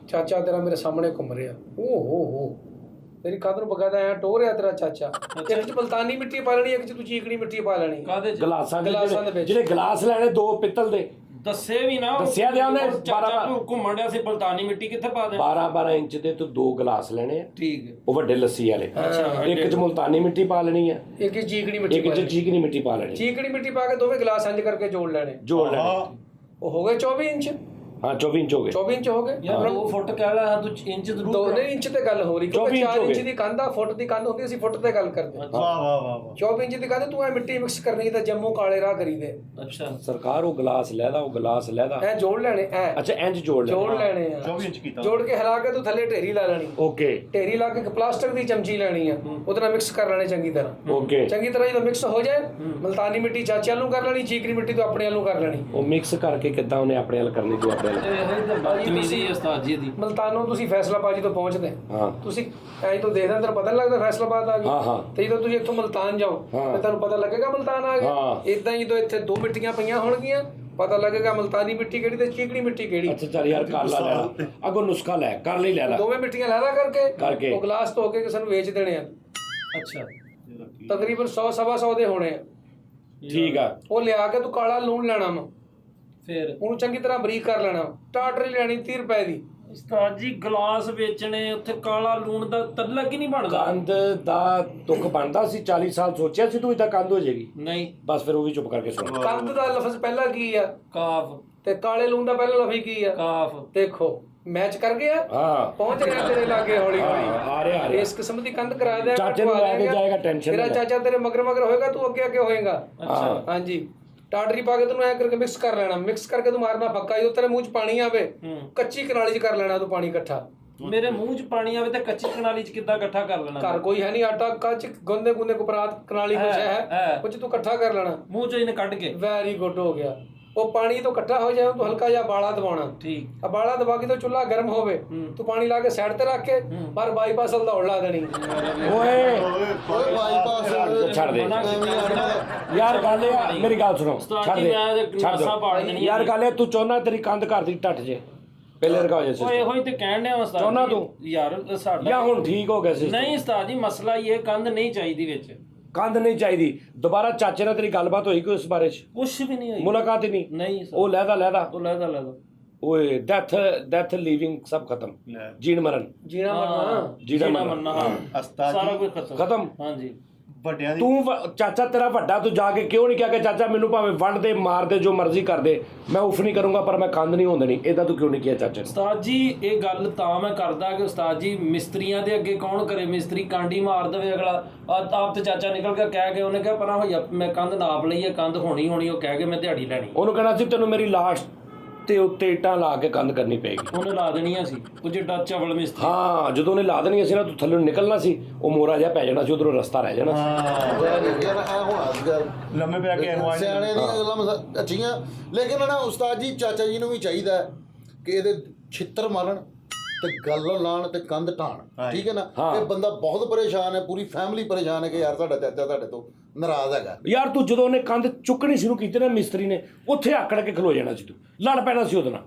ਚਾਚਾ ਤੇਰਾ ਮੇਰੇ ਸਾਹਮਣੇ ਘੁੰਮ ਰਿਹਾ, ਓ ਹੋ ਤੇਰੀ ਕੰਧ ਨੂੰ ਬਗਾਦਾ ਐ ਟੋਹ ਰਿਹਾ ਤੇਰਾ ਚਾਚਾ। ਇੱਕ 'ਚ ਮਲਤਾਨੀ ਮਿੱਟੀ ਪਾ ਲੈਣੀ, ਇੱਕ 'ਚ ਤੂੰ ਚੀਕਣੀ ਮਿੱਟੀ ਪਾ ਲੈਣੀ। ਕਾਦੇ ਚ ਗਲਾਸਾਂ ਗਲਾਸਾਂ ਦੇ ਵਿੱਚ। ਜਿਹੜੇ ਗਲਾਸ ਲੈਣੇ 2 ਪਿੱਤਲ ਦੇ। ਦੱਸੇ ਵੀ ਨਾ, ਦੱਸਿਆ ਤੇ ਉਹਨੇ ਚਾਚਾ 12 ਤੂੰ ਘੁੰਮਣ ਡਿਆ ਸੀ, ਬਲਤਾਨੀ ਮਿੱਟੀ ਕਿੱਥੇ ਪਾ ਦੇ? 12-12 ਇੰਚ ਦੇ ਤੂੰ 2 ਗਲਾਸ ਲੈਣੇ ਆ, ਠੀਕ ਹੈ। ਉਹ ਵੱਡੇ ਲੱਸੀ ਵਾਲੇ। ਅੱਛਾ ਇੱਕ 'ਚ ਮੁਲਤਾਨੀ ਮਿੱਟੀ ਪਾ ਲੈਣੀ ਆ, ਇੱਕ 'ਚ ਚੀਕਣੀ ਮਿੱਟੀ ਇੱਕ ਪਾ 'ਚ ਲੈਣੀ। ਚੀਕਨੀ ਮਿੱਟੀ ਪਾ ਲੈਣੀ। ਚੀਕਣੀ ਮਿੱਟੀ ਪਾ ਕੇ ਦੋਵੇਂ ਗਲਾਸ ਇੰਜ ਕਰਕੇ ਜੋੜ ਲੈਣੇ। ਜੋੜ ਲੈਣੇ। ਉਹ ਹੋ ਗਏ 24 ਇੰਚ। ਹਾਂ 24 ਇੰਚ ਹੋ ਗਏ। 24 ਇੰਚ ਹੋ ਗਏ ਯਾਰ 2 ਫੁੱਟ ਕਹਿ ਲੈ, ਤੂੰ ਇੰਚ ਜ਼ਰੂਰ 2 ਇੰਚ ਤੇ ਗੱਲ ਹੋ ਰਹੀ, ਕਿਉਂਕਿ 24 4 ਇੰਚ ਇੰਚ ਦੀ ਕੰਧ ਆ, ਫੁੱਟ ਦੀ ਕੰਧ ਹੁੰਦੀ, ਅਸੀਂ ਫੁੱਟ ਤੇ ਗੱਲ ਕਰਦੇ ਹਾਂ। ਵਾਹ ਵਾਹ ਵਾਹ ਵਾਹ 24 ਇੰਚ ਦੀ ਕੰਧ ਤੂੰ ਐ ਮਿੱਟੀ ਮਿਕਸ ਕਰਨੀ ਤਾਂ ਜੰਮੂ ਕਾਲੇ ਰਾਹ ਕਰੀਦੇ ਅੱਛਾ ਸਰਕਾਰ ਉਹ ਗਲਾਸ ਲੈਦਾ, ਉਹ ਗਲਾਸ ਲੈਦਾ। ਐ ਜੋੜ ਲੈਣੇ, ਐ ਅੱਛਾ ਇੰਜ ਜੋੜ ਜੋੜ ਲੈਣਾ। ਲੈਣੇ ਆ। 24 ਇੰਚ ਕੀਤਾ ਜੋੜ ਕੇ ਹਿਲਾ ਕੇ ਤੂੰ ਥੱਲੇ ਢੇਰੀ ਲਾ ਲੈਣੀ। ਓਕੇ ਢੇਰੀ ਲਾ ਕੇ ਇੱਕ ਪਲਾਸਟਿਕ ਦੀ ਚਮਚੀ ਲੈਣੀ ਆ, ਉਹਦੇ ਨਾਲ ਮਿਕਸ ਕਰ ਲੈਣੇ ਚੰਗੀ ਤਰ੍ਹਾਂ। ਓਕੇ। ਚੰਗੀ ਤਰ੍ਹਾਂ ਜਦੋਂ ਮਿਕਸ ਹੋ ਜਾਏ, ਮਲਤਾਨੀ ਮਿੱਟੀ ਚਾਚੇ ਵੱਲੋਂ ਕਰ ਲੈਣੀ, ਚੀਕਣੀ ਮਿੱਟੀ ਤੂੰ ਆਪਣੇ ਵੱਲੋਂ ਕਰ ਲੈਣੀ। ਉਹ ਮਿਕਸ ਕਰਕੇ ਕਿੱਦਾਂ ਉਹਨੇ ਆਪਣੇ ਵੱਲ ਕਰਨੀ, ਤੂੰ ਆਪਣੇ ਵੱਲ। ਇਹ ਤਾਂ ਬਦਤਮੀਜ਼ੀ ਹੈ ਉਸਤਾਦ ਜੀ ਦੀ। ਮਲਤਾਨੋਂ ਤੁਸੀਂ ਫੈਸਲਾਬਾਜੀ ਤੋਂ ਪਹੁੰਚਦੇ, ਹਾਂ ਤੁਸੀਂ ਐਂ ਤੋਂ ਦੇਖਦੇ ਤੈਨੂੰ ਪਤਾ ਨਹੀਂ ਲੱਗਦਾ ਫੈਸਲਾਬਾਦ ਆ ਗਈ। ਹਾਂ ਹਾਂ ਤੇ ਜਦੋਂ ਤੁਸੀਂ ਇੱਥੋਂ ਮਲਤਾਨ ਜਾਓ ਹਾਂ। ਤੇ ਤੁਹਾਨੂੰ ਪਤਾ ਲੱਗੇਗਾ ਮਲਤਾਨ ਆ ਗਿਆ। ਹਾਂ। ਇਦਾਂ ਹੀ ਜਦੋਂ ਇੱਥੇ 2 ਮਿੱਟੀਆਂ ਪਈਆਂ ਹੋਣਗੀਆਂ, ਪਤਾ ਲੱਗੇਗਾ ਮਲਤਾਨੀ ਮਿੱਟੀ ਕਿਹੜੀ ਤੇ ਚੀਕਣੀ ਮਿੱਟੀ ਕਿਹੜੀ। ਅੱਛਾ ਚੱਲ ਯਾਰ ਕਰ ਲੈ, ਅੱਗੋਂ ਨੁਸਖਾ ਲੈ ਕਰ ਲਈ, ਲੈ ਲੈ। ਦੋਵੇਂ ਮਿੱਟੀਆਂ ਲਹਿਰਾ ਕਰਕੇ। ਕਰਕੇ ਉਹ ਗਲਾਸ ਧੋ ਕੇ ਕਿਸੇ ਨੂੰ ਵੇਚ ਦੇਣੇ ਆ। ਅੱਛਾ ਤਕਰੀਬਨ 100-125 ਦੇ ਹੋਣੇ ਆ। ਠੀਕ ਆ। ਉਹ ਲਿਆ ਕੇ ਤੂੰ ਕਾਲਾ ਲੂਣ ਲੈਣਾ ਵਾ, ਫਿਰ ਉਹਨੂੰ ਚੰਗੀ ਤਰ੍ਹਾਂ ਬਰੀਕ ਕਰ ਲੈਣਾ। ਟਾਟਰੀ ਲੈਣੀ 30 ਰੁਪਏ ਦੀ। ਉਸਤਾਦ ਜੀ ਗਲਾਸ ਵੇਚਣੇ, ਉੱਥੇ ਕਾਲਾ ਲੂਣ ਦਾ ਤਲਕ ਹੀ ਨਹੀਂ ਬਣਦਾ। ਕੰਧ ਦਾ ਤੁਕ ਬਣਦਾ ਸੀ, 40 ਸਾਲ ਸੋਚਿਆ ਸੀ ਤੂੰ ਇਦਾਂ ਕੰਧ ਹੋ ਜਾਏਗੀ, ਨਹੀਂ ਬਸ ਫਿਰ ਉਹ ਵੀ ਚੁੱਪ ਕਰਕੇ ਸੁਣ। ਕੰਧ ਦਾ ਲਫ਼ਜ਼ ਪਹਿਲਾਂ ਕੀ ਆ ਕਾਫ ਤੇ ਕਾਲੇ ਲੂਣ ਦਾ ਪਹਿਲਾ ਲਫ਼ਜ਼ ਕੀ ਆ? ਕਾਫ। ਦੇਖੋ ਮੈਚ ਕਰ ਗਿਆ, ਹਾਂ ਪਹੁੰਚ ਰਿਹਾ ਤੇਰੇ ਲਾਗੇ ਹੌਲੀ ਹੌਲੀ। ਆ ਰਿਹਾ ਆ ਰਿਹਾ। ਇਸ ਕਿਸਮ ਦੀ ਕੰਧ ਕਰਾ ਦਿਆ ਚਾਚੇ ਨੂੰ ਲੈ ਕੇ ਜਾਏਗਾ, ਟੈਨਸ਼ਨ ਤੇਰਾ ਨਾ ਲੈ। ਚਾਚਾ ਤੇਰੇ ਮਗਰ ਮਗਰ ਹੋਏਗਾ, ਤੂੰ ਅੱਗੇ ਅੱਗੇ ਹੋਏਗਾ। ਹਾਂ ਹਾਂਜੀ ਟਾਟਰੀ ਪਾ ਕੇ ਤੈਨੂੰ ਐ ਕਰਕੇ ਮਿਕਸ ਕਰ ਲੈਣਾ। ਮਿਕਸ ਕਰਕੇ ਤੂੰ ਮਾਰਨਾ ਫੱਕਾ, ਜਦੋਂ ਤੇਰੇ ਮੂੰਹ 'ਚ ਪਾਣੀ ਆਵੇ, ਕੱਚੀ ਕਨਾਲੀ 'ਚ ਕਰ ਲੈਣਾ ਤੂੰ ਪਾਣੀ ਇਕੱਠਾ। ਮੇਰੇ ਮੂੰਹ 'ਚ ਪਾਣੀ ਆਵੇ ਤੇ ਕੱਚੀ ਕਨਾਲੀ 'ਚ ਕਿੱਦਾਂ ਇਕੱਠਾ ਕਰ ਲੈਣਾ? ਘਰ ਕੋਈ ਹੈ ਨਹੀਂ, ਆਟਾ ਕੱਚ ਗੁੰਦੇ ਗੁੰਦੇ ਕੁਪਰਾਤ ਕਨਾਲੀ ਕੁਛ ਹੈ, ਕੁਝ ਤੂੰ ਇਕੱਠਾ ਕਰ ਲੈਣਾ। ਮੂੰਹ 'ਚੋਂ ਇਹਨੇ ਕੱਢ ਕੇ। ਵੈਰੀ ਗੁੱਡ ਹੋ ਗਿਆ। ਉਹ ਪਾਣੀ ਤੋਂ ਇਕੱਠਾ ਹੋ ਜਾਏ, ਤੂੰ ਹਲਕਾ ਜਿਹਾ ਬਾਲਾ ਦਬਾਉਣਾ। ਠੀਕ। ਬਾਲਾ ਦਬਾ ਕੇ ਤੇ ਚੁੱਲ੍ਹਾ ਗਰਮ ਹੋਵੇ, ਤੂੰ ਪਾਣੀ ਲਾ ਕੇ ਸਾਈਡ ਤੇ ਰੱਖ ਕੇ ਪਰ ਬਾਈਪਾਸ ਹਲ ਦੌੜ ਲਾ ਦੇਣੀ। ਓਏ ਓਏ ਬਾਈਪਾਸ ਛੱਡ ਦੇ ਯਾਰ, ਗੱਲ ਇਹ ਆ, ਮੇਰੀ ਗੱਲ ਸੁਣੋ, ਉਸਤਾਦ ਛੱਡ ਜੀ, ਦੇ ਮੈਂ ਤੇ ਛੱਡ ਨਸਾਂ ਪਾੜ ਦੇਣੀਆਂ ਦੇ ਯਾਰ। ਗੱਲ ਇਹ, ਤੂੰ ਚਾਹੁੰਦਾ ਤੇਰੀ ਕੰਧ ਘਰ ਦੀ ਟੱਟ ਜੇ, ਪਹਿਲੇ ਰਕਾ ਹੋ ਜਾ ਓਏ ਇਹੋ ਹੀ ਤੇ ਕਹਿਣ ਡਿਆ ਉਸਤਾਦ ਚਾਹੁੰਦਾ ਜੀ। ਤੂੰ? ਯਾਰ ਸਾਡਾ ਜਾਂ ਹੁਣ ਠੀਕ ਹੋ ਗਿਆ ਸੀ? ਨਹੀਂ ਉਸਤਾਦ ਜੀ, ਮਸਲਾ ਇਹ ਕੰਧ ਨਹੀਂ ਚਾਹੀਦੀ ਵਿੱਚ। ਕੰਧ ਨਹੀਂ ਚਾਹੀਦੀ। ਦੁਬਾਰਾ ਚਾਚੇ ਨਾਲ ਤੇਰੀ ਗੱਲਬਾਤ ਹੋਈ ਕੋਈ ਇਸ ਬਾਰੇ ਚ? ਕੁਛ ਵੀ ਨਹੀਂ ਹੋਈ। ਮੁਲਾਕਾਤ ਹੀ ਨਹੀਂ? ਨਹੀਂ ਉਹ ਲੈਦਾ ਉਹ ਲੈਦਾ ਓਏ ਡੈਥ ਲਿਵਿੰਗ ਸਭ ਖਤਮ, ਜੀਣ ਮਰਨ ਜੀਣਾ ਮਰਨਾ। ਜੀਣਾ ਮਰਨਾ। ਹਾਂ ਉਸਤਾਦ ਸਾਰਾ ਜੀ ਕੁਝ ਖਤਮ। ਹਾਂਜੀ ਵੱਡਿਆਂ ਦੀ ਤੂੰ ਚਾਚਾ ਤੇਰਾ ਵੱਡਾ, ਤੂੰ ਜਾ ਕੇ ਕਿਉਂ ਨਹੀਂ ਕਿਹਾ ਕਿ ਚਾਚਾ ਮੈਨੂੰ ਭਾਵੇਂ ਵੰਡ ਦੇ ਮਾਰ ਦੇ ਜੋ ਮਰਜ਼ੀ ਕਰ ਦੇ, ਮੈਂ ਉਫ ਨਹੀਂ ਕਰੂੰਗਾ ਪਰ ਮੈਂ ਕੰਧ ਨਹੀਂ ਹੋਣ ਦੇਣੀ? ਇਹਦਾ ਤੂੰ ਕਿਉਂ ਨਹੀਂ ਕਿਹਾ ਚਾਚਾ? ਉਸਤਾਦ ਜੀ ਇਹ ਗੱਲ ਤਾਂ ਮੈਂ ਕਰਦਾ ਕਿ ਉਸਤਾਦ ਜੀ ਮਿਸਤਰੀਆਂ ਦੇ ਅੱਗੇ ਕੌਣ ਕਰੇ? ਮਿਸਤਰੀ ਕਾਂਡੀ ਮਾਰ ਦੇਵੇ ਅਗਲਾ। ਆਪ ਤੇ ਚਾਚਾ ਨਿਕਲ ਕੇ ਕਹਿ ਕੇ, ਉਹਨੇ ਕਿਹਾ ਪਰਾਂ ਹੋਇਆ, ਮੈਂ ਕੰਧ ਨਾਪ ਲਈ ਹੈ, ਕੰਧ ਹੋਣੀ ਉਹ ਕਹਿ ਕੇ ਮੈਂ ਦਿਹਾੜੀ ਲੈਣੀ। ਉਹਨੂੰ ਕਹਿਣਾ ਸੀ ਤੈਨੂੰ ਮੇਰੀ ਲਾਸ਼ ਤੇ ਉੱਤੇ ਇੱਟਾਂ ਲਾ ਕੇ ਕੰਧ ਕਰਨੀ ਪਏਗੀ। ਉਹਨੇ ਲਾ ਦੇਣੀਆਂ ਸੀ ਉਹ ਜਿੱਡਾ ਚਵਲ ਮਿਸਤਰੀ। ਹਾਂ, ਜਦੋਂ ਉਹਨੇ ਲਾ ਦੇਣੀਆਂ ਸੀ ਨਾ, ਤੂੰ ਥੱਲੇ ਨਿਕਲਣਾ ਸੀ, ਉਹ ਮੋਰਾ ਜਿਹਾ ਪੈ ਜਾਣਾ ਸੀ, ਉਧਰੋਂ ਰਸਤਾ ਰਹਿ ਜਾਣਾ ਸੀ। ਯਾਰ ਇਹ ਹੁਣ ਅੱਜ ਕੱਲ ਲੰਮੇ ਪੈ ਕੇ ਐਨਵਾਇਰਨਮੈਂਟ ਸਿਆਣੇ ਦੀਆਂ ਗੱਲਾਂ ਅੱਛੀਆਂ, ਲੇਕਿਨ ਨਾ ਉਸਤਾਦ ਜੀ ਚਾਚਾ ਜੀ ਨੂੰ ਵੀ ਚਾਹੀਦਾ ਹੈ ਕਿ ਇਹਦੇ ਛਿੱਤਰ ਮਾਰਨ ਤੇ ਗੱਲ ਲਾਣ ਤੇ ਕੰਧ ਢਾਣ, ਠੀਕ ਹੈ ਨਾ। ਇਹ ਬੰਦਾ ਬਹੁਤ ਪਰੇਸ਼ਾਨ ਹੈ, ਪੂਰੀ ਫੈਮਿਲੀ ਪਰੇਸ਼ਾਨ ਹੈ ਕਿ ਯਾਰ ਸਾਡਾ ਚਾਚਾ ਤੁਹਾਡੇ ਤੋਂ ਨਾਰਾਜ਼ ਹੈਗਾ। ਯਾਰ ਤੂੰ ਜਦੋਂ ਉਹਨੇ ਕੰਧ ਚੁੱਕਣੀ ਸ਼ੁਰੂ ਕੀਤੀ ਨਾ ਮਿਸਤਰੀ ਨੇ, ਉੱਥੇ ਆਕੜ ਕੇ ਖਲੋ ਜਾਣਾ ਸੀ, ਤੂੰ ਲੜ ਪੈਣਾ ਸੀ ਉਹਦੇ ਨਾਲ।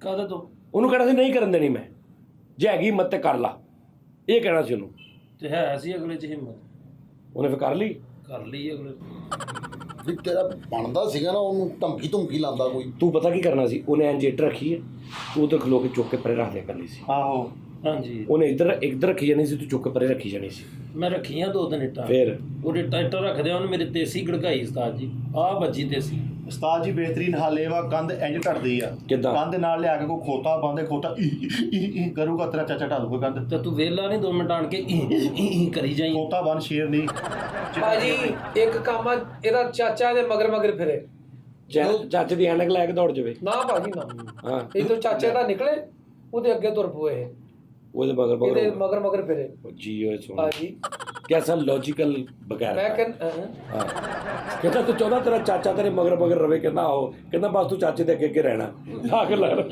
ਕਾਹਦੇ ਤੋਂ? ਉਹਨੂੰ ਕਹਿਣਾ ਸੀ ਨਹੀਂ ਕਰਨ ਦੇਣੀ ਮੈਂ, ਜੇ ਹੈਗੀ ਹਿੰਮਤ ਤੇ ਕਰ ਲਾ, ਇਹ ਕਹਿਣਾ ਸੀ ਉਹਨੂੰ। ਤੇ ਹੈ ਸੀ ਅਗਲੇ 'ਚ ਹਿੰਮਤ, ਉਹਨੇ ਫਿਰ ਕਰ ਲਈ ਅਗਲੇ 'ਚ। ਵੀ ਤੇਰਾ ਬਣਦਾ ਸੀਗਾ ਨਾ, ਉਹਨੂੰ ਧਮਕੀ ਲਾਉਂਦਾ ਕੋਈ। ਤੂੰ ਪਤਾ ਕੀ ਕਰਨਾ ਸੀ, ਉਹਨੇ ਇੰਜ ਇੱਟ ਰੱਖੀ ਹੈ, ਤੂੰ ਉਧਰ ਖਲੋ ਕੇ ਚੁੱਕ ਕੇ ਪਰੇ ਰੱਖ ਲਿਆ ਕਰਨੀ ਸੀ। ਆਹੋ ਹਾਂਜੀ, ਉਹਨੇ ਇੱਧਰ ਰੱਖੀ ਜਾਣੀ ਸੀ, ਤੂੰ ਚੁੱਕ ਕੇ ਪਰੇ ਰੱਖੀ ਜਾਣੀ ਸੀ। ਮੈਂ ਰੱਖੀਆਂ 2 ਦਿਨ ਇੱਟਾਂ। ਫਿਰ ਉਹ ਇੱਟਾਂ ਰੱਖਦੇ ਉਹਨੇ ਮੇਰੀ ਦੇਸੀ ਗੜਕਾਈ ਉਸਤਾਦ ਜੀ, ਆਹ ਵੱਜੀ ਦੇਸੀ। ਉਸਤਾਦ ਜੀ ਬਿਹਤਰੀਨ ਹਾਲੇ ਵਾ ਕੰਧ ਇੰਜ ਢੱਟਦੀ ਆ। ਕਿੱਦਾਂ? ਕੰਧ ਨਾਲ ਲਿਆ ਕੇ ਕੋਈ ਖੋਤਾ ਬੰਦੇ ਖੋਤਾ ਈ ਕਰੂਗਾ, ਤੇਰਾ ਚਾਚਾ ਢਾਲੂਗਾ ਕੰਧ। ਤੇ ਤੂੰ ਵੇਲਾ ਨਹੀਂ 2 ਮਿੰਟ ਆਣ ਕੇ ਈ ਕਰੀ ਜਾਈ। ਖੋਤਾ ਬਣ ਸ਼ੇਰ ਨਹੀਂ। ਭਾਜੀ ਇੱਕ ਕੰਮ ਆ, ਇਹਦਾ ਚਾਚਾ ਦੇ ਮਗਰ ਫਿਰੇ। ਚਾਚੇ ਦੀ ਐਨਕ ਲੈ ਕੇ ਦੌੜ ਜਾਵੇ। ਨਾ ਭਾਜੀ ਨਾ, ਹਾਂ, ਇਹ ਤੋਂ ਚਾਚੇ ਦਾ ਨਿਕਲੇ ਉਹਦੇ ਅੱਗੇ ਤੁਰ ਪਏ, ਉਹਦੇ ਇਹਦੇ ਮਗਰ ਮਗਰ ਫਿਰੇ। ਜੀ ਓਏ ਸੋਨਾ, ਭਾਜੀ कैसा लॉजिकल बगैर ਮੈਂ हाँ कहता तू चाहता तेरा चाचा तेरे मगर रवे, कहना आओ, कहना बस तू चाचे दे अगे रहना आग लग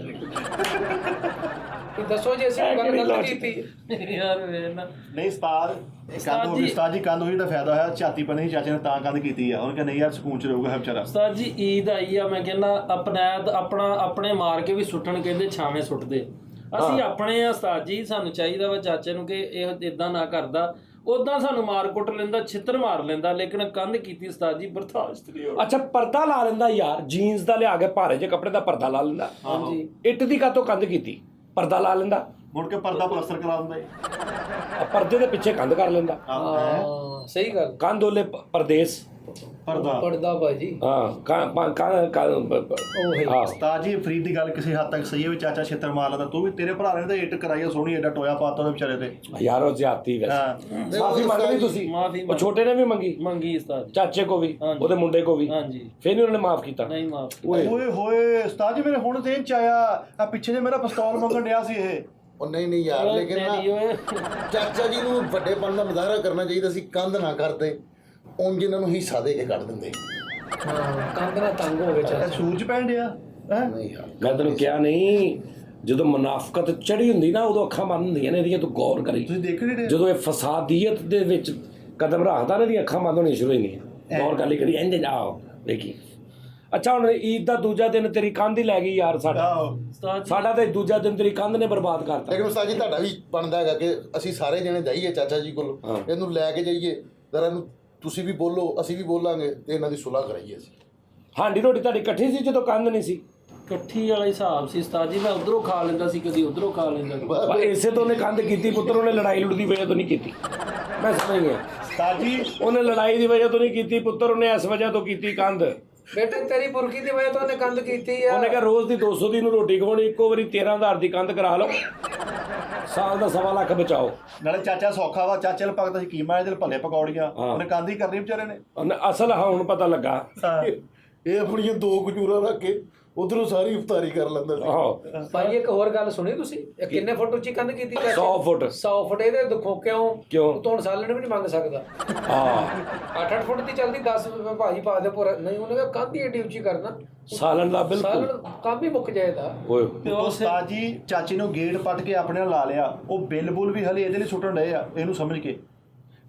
ਦੱਸੋ ਜੇ ਅਸੀਂ ਗੱਲ ਗਲਤ ਕੀਤੀ। ਯਾਰ ਵੇਖ ਨਾ, ਨਹੀਂ ਉਸਤਾਦ ਉਸਤਾਦ ਜੀ ਕੰਧ ਹੋਈ ਤਾਂ ਫਾਇਦਾ ਹੋਇਆ, ਝਾਤੀ ਪਣੀ ਚਾਚੇ ਨੇ ਤਾਂ ਕੰਧ ਕੀਤੀ ਆ। ਉਹਨੇ ਕਹਿੰਦਾ ਯਾਰ ਸਕੂਨ ਚ ਰਹੂਗਾ ਵਿਚਾਰਾ। ਉਸਤਾਦ ਜੀ ਈਦ ਆਈ ਆ, ਮੈਂ ਕਹਿੰਦਾ ਆਪਣੇ ਮਾਰ ਕੇ ਵੀ ਸੁੱਟਣ, ਕਹਿੰਦੇ ਛਾਵੇਂ ਸੁੱਟਦੇ। ਅਸੀਂ ਆਪਣੇ ਆ ਉਸਤਾਦ ਜੀ, ਸਾਨੂੰ ਚਾਹੀਦਾ ਵਾ ਚਾਚੇ ਨੂੰ ਕਿ ਇਹ ਇਦਾਂ ਨਾ ਕਰਦਾ। ਉਦਾਂ ਸਾਨੂੰ ਮਾਰ ਕੁੱਟ ਲੈਂਦਾ, ਛਿੱਤਰ ਮਾਰ ਲੈਂਦਾ, ਲੇਕਿਨ ਕੰਧ ਕੀਤੀ ਉਸਤਾਦ ਜੀ ਬਰਦਾਸ਼ਤ ਨਹੀਂ ਹੋਈ। अच्छा पर्दा ला लेंदा यार, जीन्स दा लिया के भारे जे कपड़े दा पर्दा ला लेंदा। ਹਾਂਜੀ ਇੱਟ ਦੀ ਕਾਤੋਂ ਕੰਧ ਕੀਤੀ, पर्दा ला लेंदा, ਮੁੜ ਕੇ ਪਰਦਾ ਪਲਸਤਰ ਕਰਾ ਦਿੰਦਾ ਏ। पर्दे ਦੇ ਪਿੱਛੇ ਕੰਧ ਕਰ ਲੈਂਦਾ। ਹਾਂ ਸਹੀ ਗੱਲ। ਕੰਧ ਉਹਲੇ ਪਰਦੇਸ। ਪਰਦਾ ਪੜਦਾ ਭਾਜੀ। ਹਾਂ ਉਹੀ ਉਸਤਾਦ ਜੀ ਫਰੀਦ ਦੀ ਗੱਲ ਕਿਸੇ ਹੱਦ ਤੱਕ ਸਹੀ ਹੈ ਵੀ ਚਾਚਾ ਛਿੱਤਰ ਮਾਰ ਲੈਂਦਾ। ਤੂੰ ਵੀ ਤੇਰੇ ਭਰਾ ਨੇ ਤਾਂ ਇੱਟ ਕਰਾਈ ਆ ਸੋਹਣੀ, ਐਡਾ ਟੋਇਆ ਪਾਤਾ ਉਹਦੇ ਵਿਚਾਰੇ ਤੇ। यार वो ज्यादती वैसे ਹਾਂ माफी ਮੰਗਣੀ ਤੁਸੀਂ। ਮਾਫੀ ਉਹ ਛੋਟੇ ਨੇ ਵੀ ਮੰਗੀ ਉਸਤਾਦ ਜੀ। ਚਾਚੇ ਕੋ ਵੀ, ਹਾਂਜੀ। ਉਹਦੇ ਮੁੰਡੇ ਕੋ ਵੀ, ਹਾਂਜੀ, ਫਿਰ ਨਹੀਂ ਉਹਨੇ ਮਾਫ ਕੀਤਾ। ਨਹੀਂ ਮਾਫ। ਓਏ ਓਏ ਹੋਏ ਉਸਤਾਦ ਜੀ ਮੇਰੇ ਹੁਣ ਦੇਨ ਚ ਆਇਆ ਆ ਪਿੱਛੇ ਜੇ ਮੇਰਾ ਪਿਸਤੌਲ ਮੰਗਣ ਡਿਆ ਸੀ ਇਹ। ਉਹ ਨਹੀਂ ਯਾਰ, ਲੇਕਿਨ ਨਾ ਚਾਚਾ ਜੀ ਨੂੰ ਵੱਡੇਪਨ ਦਾ ਮੁਜ਼ਾਹਰਾ ਕਰਨਾ ਚਾਹੀਦਾ ਸੀ। ਕੰਧ ਨਾ ਕਰਦੇ, ਉਂਝ ਇਹਨਾਂ ਨੂੰ ਹਿੱਸਾ ਦੇ ਕੇ ਕੱਢ ਦਿੰਦੇ। ਹਾਂ ਕੰਧ ਨਾਲ ਤੰਗ ਹੋ ਗਏ ਚਾਚਾ। ਸੂਰਜ ਪੈਣ ਡਿਆ ਹੈ। ਨਹੀਂ ਯਾਰ, ਮੈਂ ਤੈਨੂੰ ਕਿਹਾ ਨਹੀਂ, ਜਦੋਂ ਮੁਨਾਫਕਤ ਚੜੀ ਹੁੰਦੀ ਨਾ, ਉਦੋਂ ਅੱਖਾਂ ਬੰਦ ਹੁੰਦੀਆਂ ਨੇ ਇਹਦੀਆਂ। ਤੂੰ ਗੌਰ ਕਰੀ, ਤੁਸੀਂ ਦੇਖ ਨਹੀਂ ਰਹੇ। ਜਦੋਂ ਇਹ ਫਸਾਦੀਅਤ ਦੇ ਵਿੱਚ ਕਦਮ ਰੱਖਦਾ ਨਾ, ਇਹਦੀਆਂ ਅੱਖਾਂ ਬੰਦ ਹੋਣੀਆਂ ਸ਼ੁਰੂ ਹੋ ਜਾਂਦੀਆਂ। ਗੌਰ ਕਰ ਲਈ, ਕਦੀ ਇੰਝ ਜਾਓ ਦੇਖੀ। ਅੱਛਾ ਹੁਣ ਈਦ ਦਾ ਦੂਜਾ ਦਿਨ ਤੇਰੀ ਕੰਧ ਹੀ ਲੈ ਗਈ ਯਾਰ ਸਾਡਾ। ਉਸਤਾਦ ਜੀ ਸਾਡਾ ਤੇ ਦੂਜਾ ਦਿਨ ਤੇਰੀ ਕੰਧ ਨੇ ਬਰਬਾਦ ਕਰਤਾ। ਲੇਕਿਨ ਉਸਤਾਦ ਜੀ ਤੁਹਾਡਾ ਵੀ ਬਣਦਾ ਹੈਗਾ ਕਿ ਅਸੀਂ ਸਾਰੇ ਜਣੇ ਜਾਈਏ ਚਾਚਾ ਜੀ ਕੋਲ, ਇਹਨੂੰ ਲੈ ਕੇ ਜਾਈਏ ਜ਼ਰਾ, ਇਹਨੂੰ ਤੁਸੀਂ ਵੀ ਬੋਲੋ, ਅਸੀਂ ਵੀ ਬੋਲਾਂਗੇ ਤੇ ਇਹਨਾਂ ਦੀ ਸੁਲਾਹ ਕਰਾਈਏ ਅਸੀਂ। ਹਾਂਡੀ ਰੋਟੀ ਤੁਹਾਡੀ ਇਕੱਠੀ ਸੀ ਜਦੋਂ ਕੰਧ ਨਹੀਂ ਸੀ। ਇਕੱਠੀ ਵਾਲਾ ਹਿਸਾਬ ਸੀ ਉਸਤਾਦ ਜੀ, ਮੈਂ ਉਧਰੋਂ ਖਾ ਲੈਂਦਾ ਸੀ, ਕਦੀ ਉਧਰੋਂ ਖਾ ਲੈਂਦਾ ਸੀ। ਪਰ ਇਸੇ ਤੋਂ ਉਹਨੇ ਕੰਧ ਕੀਤੀ ਪੁੱਤਰ, ਉਹਨੇ ਲੜਾਈ ਲੁੜੀ ਦੀ ਵਜ੍ਹਾ ਤੋਂ ਨਹੀਂ ਕੀਤੀ। ਮੈਂ ਸਮਝ ਗਿਆ, ਉਸਤਾਦ ਜੀ ਉਹਨੇ ਲੜਾਈ ਦੀ ਵਜ੍ਹਾ ਤੋਂ ਨਹੀਂ ਕੀਤੀ ਪੁੱਤਰ, ਉਹਨੇ ਇਸ ਵਜ੍ਹਾ ਤੋਂ ਕੀਤੀ ਕੰਧ। ਬੇਟੇ ਤੇਰੀ ਬੁਰਕੀ ਦੀ ਵਜ੍ਹਾ ਤੋਂ ਉਹਨੇ ਕੰਧ ਕੀਤੀ ਆ। ਉਹਨੇ ਕਿਹਾ ਰੋਜ਼ ਦੀ 200 ਦੀ ਨੂੰ ਰੋਟੀ ਖਵਾਉਣੀ, ਇੱਕੋ ਵਾਰੀ 13,000 ਦੀ ਕੰਧ ਕਰਾ ਲਓ, ਸਾਲ ਦਾ 1.25 ਲੱਖ ਬਚਾਓ। ਨਾਲੇ ਚਾਚਾ ਸੌਖਾ ਵਾ, ਚਾਚੇ ਨੂੰ ਪਕਦਾ ਸੀ ਕੀਮਾ, ਇਹਦੇ ਭੱਲੇ ਪਕੌੜੀਆਂ ਉਹਨੇ ਕੰਧ ਹੀ ਕਰਨੀ ਵਿਚਾਰੇ ਨੇ। ਉਹਨੇ ਅਸਲ ਹੁਣ ਪਤਾ ਲੱਗਾ। ਇਹ ਆਪਣੀਆਂ 2 ਖਜੂਰਾਂ ਰੱਖ ਕੇ ਉਧਰੋਂ ਸਾਰੀ ਇਫਤਾਰੀ ਕਰ ਲੈਂਦਾ ਸੀ। ਆਹੋ ਭਾਈ ਇੱਕ ਹੋਰ ਗੱਲ ਸੁਣੀ ਤੁਸੀਂ, ਇਹ ਕਿੰਨੇ ਫੁੱਟ ਉੱਚੀ ਕੰਧ ਕੀਤੀ ਚਾਚਾ? 100 ਫੁੱਟ। 100 ਫੁੱਟ। ਇਹਦੇ ਦੁੱਖੋਂ ਕਿਉਂ? ਤੂੰ ਹੁਣ ਸਾਲਣ ਵੀ ਨਹੀਂ ਮੰਗ ਸਕਦਾ। ਹਾਂ 8-8 ਫੁੱਟ ਦੀ ਚੱਲਦੀ 10 ਭਾਜੀ ਪਾ ਦੇ ਪੂਰਾ। ਨਹੀਂ ਉਹਨੇ ਕਿਹਾ ਕੰਧ ਹੀ ਏਡੀ ਉੱਚੀ ਕਰਨਾ, ਸਾਲਣ ਦਾ ਬਿਲਕੁਲ। ਸਾਲਣ ਕੰਮ ਹੀ ਮੁੱਕ ਜਾਏਦਾ। ਓਏ ਉਸਤਾਦ ਜੀ ਚਾਚੀ ਨੂੰ ਗੇਟ ਪੱਟ ਕੇ ਆਪਣੇ ਨਾਲ ਲਾ ਲਿਆ। ਉਹ ਬਿੱਲ ਬੁੱਲ ਵੀ ਹਲੇ ਇਹਦੇ ਲਈ ਸੁੱਟਣ ਡਏ ਆ, ਇਹਨੂੰ ਸਮਝ ਕੇ।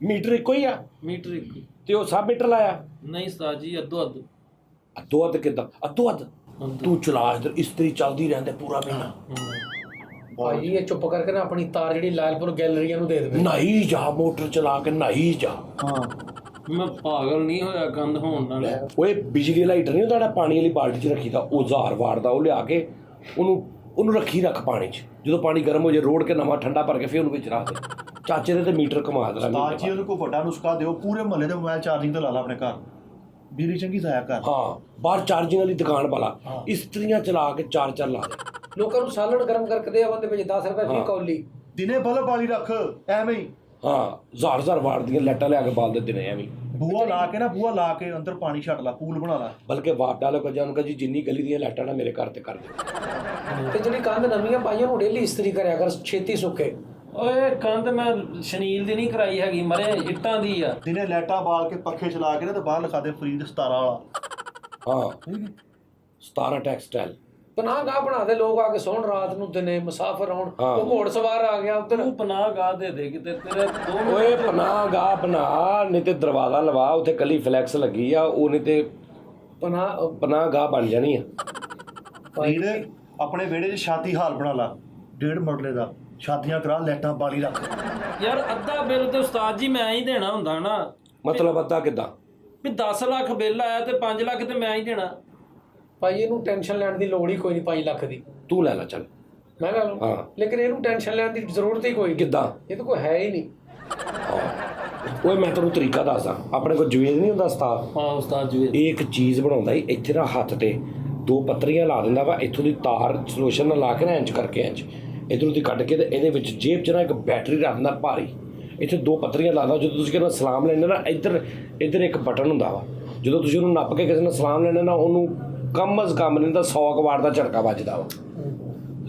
ਮੀਟਰ ਇੱਕੋ ਹੀ ਆ ਮੀਟਰ ਇੱਕ ਤੇ ਉਹ ਸਬ ਮੀਟਰ ਲਾਇਆ। ਨਹੀਂ ਉਸਤਾਦ ਜੀ, ਅੱਧੋ ਅੱਧ। ਅੱਧੋ ਅੱਧ ਕਿੱਦਾਂ? ਅੱਧੋ ਅੱਧ ਤੂੰ ਚਲਾ, ਇਧਰ ਇਸਤਰੀ ਚੱਲਦੀ ਰਹਿੰਦੇ ਪੂਰਾ ਮਹੀਨਾ। ਭਾਜੀ ਇਹ ਚੁੱਪ ਕਰਕੇ ਨਾ ਆਪਣੀ ਤਾਰ ਜਿਹੜੀ ਲਾਲਪੁਰ ਗੈਲਰੀਆਂ ਨੂੰ ਦੇ ਦੇਵੇ। ਨਹਾਈ ਜਾ, ਮੋਟਰ ਚਲਾ ਕੇ ਨਹਾਈ ਜਾ। ਮੈਂ ਪਾਗਲ ਨਹੀਂ ਹੋਇਆ ਕੰਧ ਹੋਣ ਨਾਲ। ਓਏ ਬਿਜਲੀ ਵਾਲਾ ਹੀਟਰ ਨਹੀਂ ਹੁੰਦਾ ਜਿਹੜਾ ਪਾਣੀ ਵਾਲੀ ਬਾਲਟੀ 'ਚ ਰੱਖੀਦਾ, ਉਹ 1000 ਵਾਟ ਦਾ, ਉਹ ਲਿਆ ਕੇ ਉਹਨੂੰ ਰੱਖ ਪਾਣੀ 'ਚ। ਜਦੋਂ ਪਾਣੀ ਗਰਮ ਹੋ ਜਾਏ ਰੋੜ ਕੇ ਨਵਾਂ ਠੰਡਾ ਭਰ ਕੇ ਫਿਰ ਉਹਨੂੰ ਵਿੱਚ ਰੱਖ ਦੇ। ਚਾਚੇ ਦੇ ਤੇ ਮੀਟਰ ਕਮਾ ਦੇਣਾ। ਉਸਤਾਦ ਜੀ ਉਹਨੂੰ ਕੋਈ ਵੱਡਾ ਨੁਸਖਾ ਦਿਓ, ਪੂਰੇ ਮਹੱਲੇ ਦੇ ਮੋਬਾਈਲ ਚਾਰਜਿੰਗ ਤੇ ਲਾ ਲਾ ਆਪਣੇ ਘਰ, ਬਿਜਲੀ ਚੰਗੀ ਜਾਇਆ ਕਰ। ਹਾਂ ਬਾਹਰ ਚਾਰਜਿੰਗ ਵਾਲੀ ਦੁਕਾਨ ਵਾਲਾ ਇਸਤਰੀਆਂ ਚਲਾ ਕੇ 4-4 ਲਾ ਦੇ। ਲੋਕਾਂ ਨੂੰ ਸਾਲਣ ਗਰਮ ਕਰਕੇ ਦੇ ਆਵਨ ਦੇ ਵਿੱਚ 10 ਰੁਪਏ ਫੀ ਕੌਲੀ। ਦਿਨੇ ਬਲਬ ਵਾਲੀ ਰੱਖ ਐਵੇਂ ਹੀ। ਹਾਂ 1000 ਵਾਟ ਦੀਆਂ ਲਾਈਟਾਂ ਲਿਆ ਕੇ ਬਾਲ ਦੇ ਦਿਨੇ ਐਵੇਂ। ਬੂਆ ਲਾ ਕੇ ਨਾ ਬੂਆ ਲਾ ਕੇ ਅੰਦਰ ਪਾਣੀ ਛੱਡ ਲਾ, ਪੂਲ ਬਣਾ ਲਾ। ਬਲਕਿ ਵਾਪ ਡਾਲੋ ਕੋ ਜਾਨ ਕਾ ਜੀ ਜਿੰਨੀ ਗਲੀ ਦੀਆਂ ਲਾਈਟਾਂ ਨਾ ਮੇਰੇ ਘਰ ਤੇ ਕਰ ਦਿਓ। ਤੇ ਜਿਹੜੀ ਕੰਧ ਨਵੀਆਂ ਪਾਈਆਂ ਨੂੰ ਡੇਲੀ ਇਸਤਰੀ ਕਰਿਆ ਕਰ, ਛੇਤੀ ਸੁੱਕੇ। ਓਏ ਕੰਧ ਮੈਂ ਸ਼ਨੀਲ ਦੀ ਨਹੀਂ ਕਰਾਈ ਹੈਗੀ ਮਰੇ, ਇੱਟਾਂ ਦੀ ਆ। ਦਿਨੇ ਲਾਈਟਾਂ ਬਾਲ ਕੇ ਪੱਖੇ ਚਲਾ ਕੇ ਨਾ ਤੇ ਬਾਹਰ ਲਿਖਾ ਦੇ ਫਰੀਦ 17 ਵਾਲਾ। ਹਾਂ 17 ਟੈਕਸਟਾਈਲ ਪਨਾਹ ਗਾਹ ਬਣਾ ਦੇ, ਲੋਕ ਆ ਕੇ ਸੌਣ ਰਾਤ ਨੂੰ, ਦਿਨੇ ਮੁਸਾਫਰ ਆਉਣ। ਹਾਂ। ਉਹ ਘੋੜ ਸਵਾਰ ਆ ਗਿਆ ਉੱਧਰ। ਤੂੰ ਪਨਾਹ ਗਾਹ ਦੇ ਦੇ ਕਿਤੇ ਤੇਰੇ 2 ਮਿੰਟ। ਓਏ ਪਨਾਹ ਗਾ ਬਣਾ, ਨਹੀਂ ਤੇ ਦਰਵਾਜ਼ਾ ਲਵਾ, ਉੱਥੇ ਕੱਲੀ ਫਲੈਕਸ ਲੱਗੀ ਆ, ਉਹ ਨਹੀਂ ਤੇ ਪਨਾਹ ਗਾ ਬਣ ਜਾਣੀ ਆ। ਫਰੀਦ ਆਪਣੇ ਵਿਹੜੇ 'ਚ ਛਾਤੀ ਹਾਲ ਬਣਾ ਲਾ, 1.5 ਮਰਲੇ ਦਾ, ਛਾਤੀਆਂ ਕਰਾ, ਲਾਈਟਾਂ ਬਾਲੀ ਰੱਖ। ਯਾਰ ਅੱਧਾ ਬਿੱਲ ਤੇ ਉਸਤਾਦ ਜੀ ਮੈਂ ਹੀ ਦੇਣਾ ਹੁੰਦਾ ਨਾ। ਮਤਲਬ ਅੱਧਾ ਕਿੱਦਾਂ? ਵੀ 10 ਲੱਖ ਬਿੱਲ ਆਇਆ ਤੇ 5 ਲੱਖ ਤੇ ਮੈਂ ਹੀ ਦੇਣਾ। ਭਾਈ ਇਹਨੂੰ ਟੈਨਸ਼ਨ ਲੈਣ ਦੀ ਲੋੜ ਹੀ ਕੋਈ ਨਹੀਂ 5 ਲੱਖ ਦੀ। ਤੂੰ ਲੈ ਲੈ ਚੱਲ। ਮੈਂ ਲੈ ਲਵਾਂ, ਹਾਂ। ਲੇਕਿਨ ਇਹਨੂੰ ਟੈਨਸ਼ਨ ਲੈਣ ਦੀ ਜ਼ਰੂਰਤ ਹੀ ਕੋਈ ਨਹੀਂ। ਕਿੱਦਾਂ? ਇਹ ਤਾਂ ਕੋਈ ਹੈ ਹੀ ਨਹੀਂ। ਓਏ ਮੈਂ ਤੈਨੂੰ ਤਰੀਕਾ ਦੱਸਦਾ, ਆਪਣੇ ਕੋਲ ਜਵੇਦ ਨਹੀਂ ਹੁੰਦਾ ਉਸਤਾਦ, ਹਾਂ ਉਸਤਾਦ ਜੀ। ਇਹ ਇੱਕ ਚੀਜ਼ ਬਣਾਉਂਦਾ ਹੀ, ਇੱਥੇ ਨਾ ਹੱਥ ਤੇ 2 ਪੱਤਰੀਆਂ ਲਾ ਦਿੰਦਾ ਵਾ, ਇੱਥੋਂ ਦੀ ਤਾਰ ਸਲੋਸ਼ਨ ਨਾਲ ਲਾ ਕੇ ਨਾ ਇੰਚ ਕਰਕੇ ਇੰਚ ਇੱਧਰੋਂ ਦੀ ਕੱਢ ਕੇ ਤੇ ਇਹਦੇ ਵਿੱਚ ਜੇਬ 'ਚ ਨਾ ਇੱਕ ਬੈਟਰੀ ਰੱਖ ਦਿੰਦਾ ਭਾਰੀ, ਇੱਥੇ 2 ਪੱਤਰੀਆਂ ਲਾਦਾ। ਜਦੋਂ ਤੁਸੀਂ ਕਹਿੰਦਾ ਸਲਾਮ ਲੈਣਾ ਨਾ, ਇੱਧਰ ਇੱਕ ਬਟਨ ਹੁੰਦਾ ਵਾ, ਜਦੋਂ ਤੁਸੀਂ ਉਹਨੂੰ ਨੱਪ ਕੇ ਕਿਸੇ ਨਾਲ ਸਲਾਮ ਲੈਣਾ ਨਾ, ਉਹਨੂੰ ਕਮ ਅਜ਼ ਕਮ ਨਹੀਂ ਤਾਂ 100 ਕੁ ਵਾਰ ਦਾ ਝਟਕਾ ਵੱਜਦਾ ਵਾ।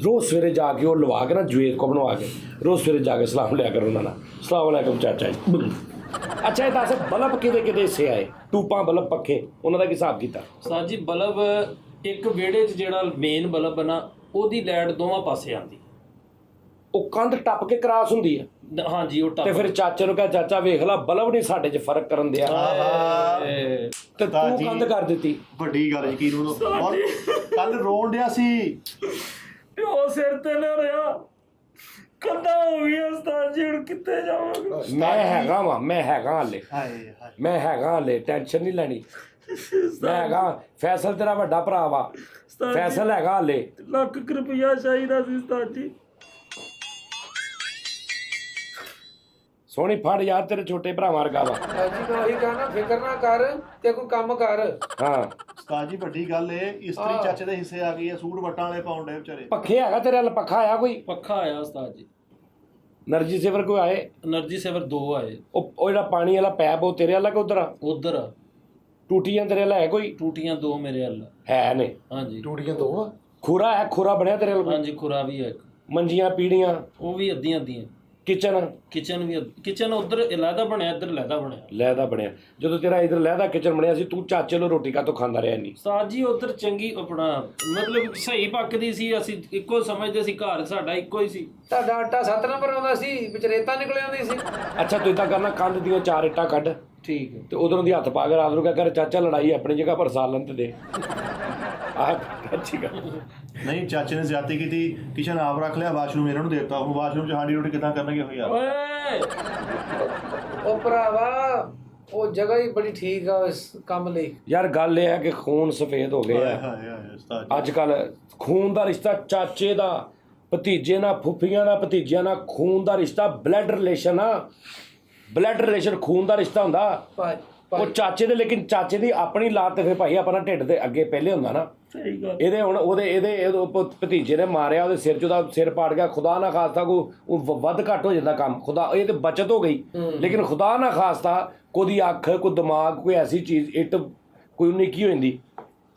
ਰੋਜ਼ ਸਵੇਰੇ ਜਾ ਕੇ ਉਹ ਲਵਾ ਕੇ ਨਾ ਜਵੇਦ ਕੋ ਬਣਵਾ ਕੇ ਰੋਜ਼ ਸਵੇਰੇ ਜਾ ਕੇ ਸਲਾਮ ਲਿਆ ਕਰੋ ਉਹਨਾਂ ਨਾਲ, ਸਲਾਮ ਅਲੈਕੁਮ ਚਾਚਾ ਜੀ। ਅੱਛਾ ਇਹ ਦੱਸ ਬਲਬ ਕਿਹਦੇ ਕਿਹਦੇ ਹਿੱਸੇ ਆਏ? ਟੂਪਾਂ ਬਲਬ ਪੱਖੇ ਉਹਨਾਂ ਦਾ ਕੀ ਹਿਸਾਬ ਕੀਤਾ? ਉਸਤਾਦ ਜੀ ਬਲਬ ਇੱਕ ਵਿਹੜੇ 'ਚ ਜਿਹੜਾ ਮੇਨ ਬਲਬ ਨਾ ਉਹਦੀ ਲਾਈਟ ਦੋਵਾਂ ਪਾਸੇ ਆਉਂਦੀ। ਉਹ ਕੰਧ ਟੱਪ ਕੇ ਕਰਾਸ ਹੁੰਦੀ ਆ। ਹਾਂਜੀ ਉਹ ਤੇ ਫਿਰ ਚਾਚੇ ਨੂੰ ਕਿਹਾ ਚਾਚਾ ਵੇਖ ਲਾ ਬਲਬ ਨਹੀਂ ਸਾਡੇ 'ਚ ਫਰਕ ਕਰਨ ਦਿਆ, ਤੇ ਤੂੰ ਕੰਧ ਕਰ ਦਿੱਤੀ। ਵੱਡੀ ਗੱਲ ਯਕੀਨ ਨੂੰ। ਔਰ ਕੱਲ ਰੋਣ ਡਿਆ ਸੀ, ਪਿਓ ਸਿਰ ਤੇ ਲੈ ਰਿਹਾ, ਕੰਦਾ ਹੋ ਗਿਆ ਉਸਤਾਦ ਜੀ, ਹੁਣ ਕਿੱਥੇ ਜਾਵਾਂਗਾ? ਮੈਂ ਹੈਗਾ ਹਾਲੇ, ਹਾਏ ਹਾਏ। ਮੈਂ ਹੈਗਾ ਹਾਲੇ, ਟੈਨਸ਼ਨ ਨਹੀਂ ਲੈਣੀ। ਮੈਂ ਹੈਗਾ, ਫੈਸਲ ਤੇਰਾ ਵੱਡਾ ਭਰਾ ਵਾ, ਫੈਸਲ ਹੈਗਾ ਹਾਲੇ। ਲੱਖ ਕੁ ਰੁਪਈਆ ਚਾਹੀਦਾ ਸੀ ਉਸਤਾਦ ਜੀ। ਸੋਹਣੀ ਫੜ ਯਾਰ, ਤੇਰੇ ਛੋਟੇ ਭਰਾ ਵਰਗਾ ਵਾ। ਜੀ ਮੈਂ ਉਹੀ ਕਹਣਾ, ਫਿਕਰ ਨਾ ਕਰ ਤੇ ਕੋਈ ਕੰਮ ਕਰ। ਹਾਂ ਉਸਤਾਦ ਜੀ ਵੱਡੀ ਗੱਲ ਏ, ਇਸਤਰੀ ਚਾਚੇ ਦੇ ਹਿੱਸੇ ਆ ਗਈ ਹੈ, ਸੂਟ ਵੱਟਾਂ ਵਾਲੇ ਪਾਉਣ ਡੇ ਵਿਚਾਰੇ। ਪੱਖੇ ਹੈਗਾ ਤੇਰੇ ਵੱਲ? ਪੱਖਾ ਆਇਆ ਕੋਈ? ਪੱਖਾ ਆਇਆ ਉਸਤਾਦ ਜੀ, એનર્ਜੀ ਸੇਵਰ ਕੋਈ ਆਏ? એનર્ਜੀ ਸੇਵਰ 2 ਆਏ। ਉਹ ਜਿਹੜਾ ਪਾਣੀ ਵਾਲਾ ਪੈਪ ਉਹ ਤੇਰੇ ਵਾਲਾ ਕਿ ਉਧਰ ਆ? ਉਧਰ ਟੂਟੀਆਂ ਤੇਰੇ ਵਾਲਾ ਹੈ ਕੋਈ? ਟੂਟੀਆਂ 2 ਮੇਰੇ ਵੱਲ। ਹੈ ਨੇ? ਹਾਂਜੀ ਟੂਟੀਆਂ 2 ਆ। ਖੁਰਾ ਹੈ? ਖੁਰਾ ਬਣਿਆ ਤੇਰੇ ਵੱਲ? ਹਾਂਜੀ ਖੁਰਾ ਵੀ ਹੈ ਇੱਕ। ਮੰਜੀਆਂ ਪੀੜੀਆਂ? ਉਹ ਵੀ ਅੱਧੀਆਂ ਅੱਧੀਆਂ। ਕਿਚਨ? ਕਿਚਨ ਵੀ ਕਿਚਨ ਉਧਰ ਲਹਿਦਾ ਬਣਿਆ, ਇੱਧਰ ਲਹਿਦਾ ਬਣਿਆ। ਲਹਿਦਾ ਬਣਿਆ। ਜਦੋਂ ਤੇਰਾ ਇਧਰ ਲਹਿਦਾ ਕਿਚਨ ਬਣਿਆ ਸੀ, ਤੂੰ ਚਾਚੇ ਲੋ ਰੋਟੀ ਕਾਹਤੋਂ ਖਾਂਦਾ ਰਿਹਾ ਨਹੀਂ? ਉਸਤਾਦ ਜੀ ਉਧਰ ਚੰਗੀ ਆਪਣਾ ਮਤਲਬ ਸਹੀ ਪੱਕਦੀ ਸੀ, ਅਸੀਂ ਇੱਕੋ ਸਮਝਦੇ ਸੀ, ਘਰ ਸਾਡਾ ਇੱਕੋ ਹੀ ਸੀ। ਤੁਹਾਡਾ ਆਟਾ 7 ਨੰਬਰ ਆਉਂਦਾ ਸੀ, ਵਿੱਚ ਰੇਤਾ ਨਿਕਲ ਆਉਂਦੀ ਸੀ। ਅੱਛਾ ਤੂੰ ਇਦਾਂ ਕਰਨਾ, ਕੰਧ ਦੀਆਂ 4 ਇੱਟਾਂ ਕੱਢ ਠੀਕ ਹੈ। ਤੇ ਉਧਰੋਂ ਦੀ ਹੱਥ ਪਾ ਕੇ ਰਾਤ ਨੂੰ ਕਿਹਾ ਕਰ ਚਾਚਾ ਲੜਾਈ ਆਪਣੀ ਜਗ੍ਹਾ ਪਰ ਸਾਲਨ ਤੇ ਦੇ। ਆਹ ਅੱਛੀ ਗੱਲ। ਨਹੀਂ ਚਾਚੇ ਨੇ ਜ਼ਿਆਦਤੀ ਕੀਤੀ, ਕਿਚਨ ਆਪ ਰੱਖ ਲਿਆ, ਵਾਸ਼ਰੂਮ ਇਹਨਾਂ ਨੂੰ ਦੇ ਦਿੱਤਾ। ਹੁਣ ਵਾਸ਼ਰੂਮ 'ਚ ਹਾਂਡੀ ਰੋਟੀ ਕਿੱਦਾਂ ਕਰਨਗੇ ਉਹ ਯਾਰ? ਓਏ ਉਹ ਭਰਾਵਾ ਉਹ ਜਗ੍ਹਾ ਹੀ ਬੜੀ ਠੀਕ ਆ ਇਸ ਕੰਮ ਲਈ। ਯਾਰ ਗੱਲ ਇਹ ਹੈ ਕਿ ਖੂਨ ਸਫੇਦ ਹੋ ਗਏ ਆ ਹਾਏ ਹਾਏ ਉਸਤਾਦ ਜੀ। ਅੱਜ ਕੱਲ। ਖੂਨ ਦਾ ਰਿਸ਼ਤਾ ਚਾਚੇ ਦਾ ਭਤੀਜੇ ਨਾਲ, ਫੁੱਫੀਆਂ ਨਾਲ, ਭਤੀਜਿਆਂ ਨਾਲ ਖੂਨ ਦਾ ਰਿਸ਼ਤਾ, ਬਲੱਡ ਰਿਲੇਸ਼ਨ ਆ। ਬਲੱਡ ਰਿਲੇਸ਼ਨ ਖੂਨ ਦਾ ਰਿਸ਼ਤਾ ਹੁੰਦਾ। ਉਹ ਚਾਚੇ ਦੇ, ਲੇਕਿਨ ਚਾਚੇ ਦੀ ਆਪਣੀ ਲਾਤ ਤੇ ਫਿਰ ਭਾਈ ਆਪਣਾ ਢਿੱਡ ਦੇ ਅੱਗੇ ਪਹਿਲੇ ਹੁੰਦਾ ਨਾ। ਸਹੀ ਗੱਲ। ਇਹਦੇ ਹੁਣ ਇਹਦੇ ਭਤੀਜੇ ਨੇ ਮਾਰਿਆ, ਉਹਦੇ ਸਿਰ 'ਚ ਉਹਦਾ ਸਿਰ ਪਾੜ ਗਿਆ। ਖੁਦਾ ਨਾ ਖਾਸਤਾ ਉਹ ਵੱਧ ਘੱਟ ਹੋ ਜਾਂਦਾ ਕੰਮ, ਖੁਦਾ ਇਹ ਤੇ ਬਚਤ ਹੋ ਗਈ। ਲੇਕਿਨ ਖੁਦਾ ਨਾ ਖਾਸਤਾ ਕੋਈ ਅੱਖ, ਕੋਈ ਦਿਮਾਗ, ਕੋਈ ਐਸੀ ਚੀਜ਼ ਇੱਟ ਕੋਈ ਨਿੱਕੀ ਹੋ ਜਾਂਦੀ,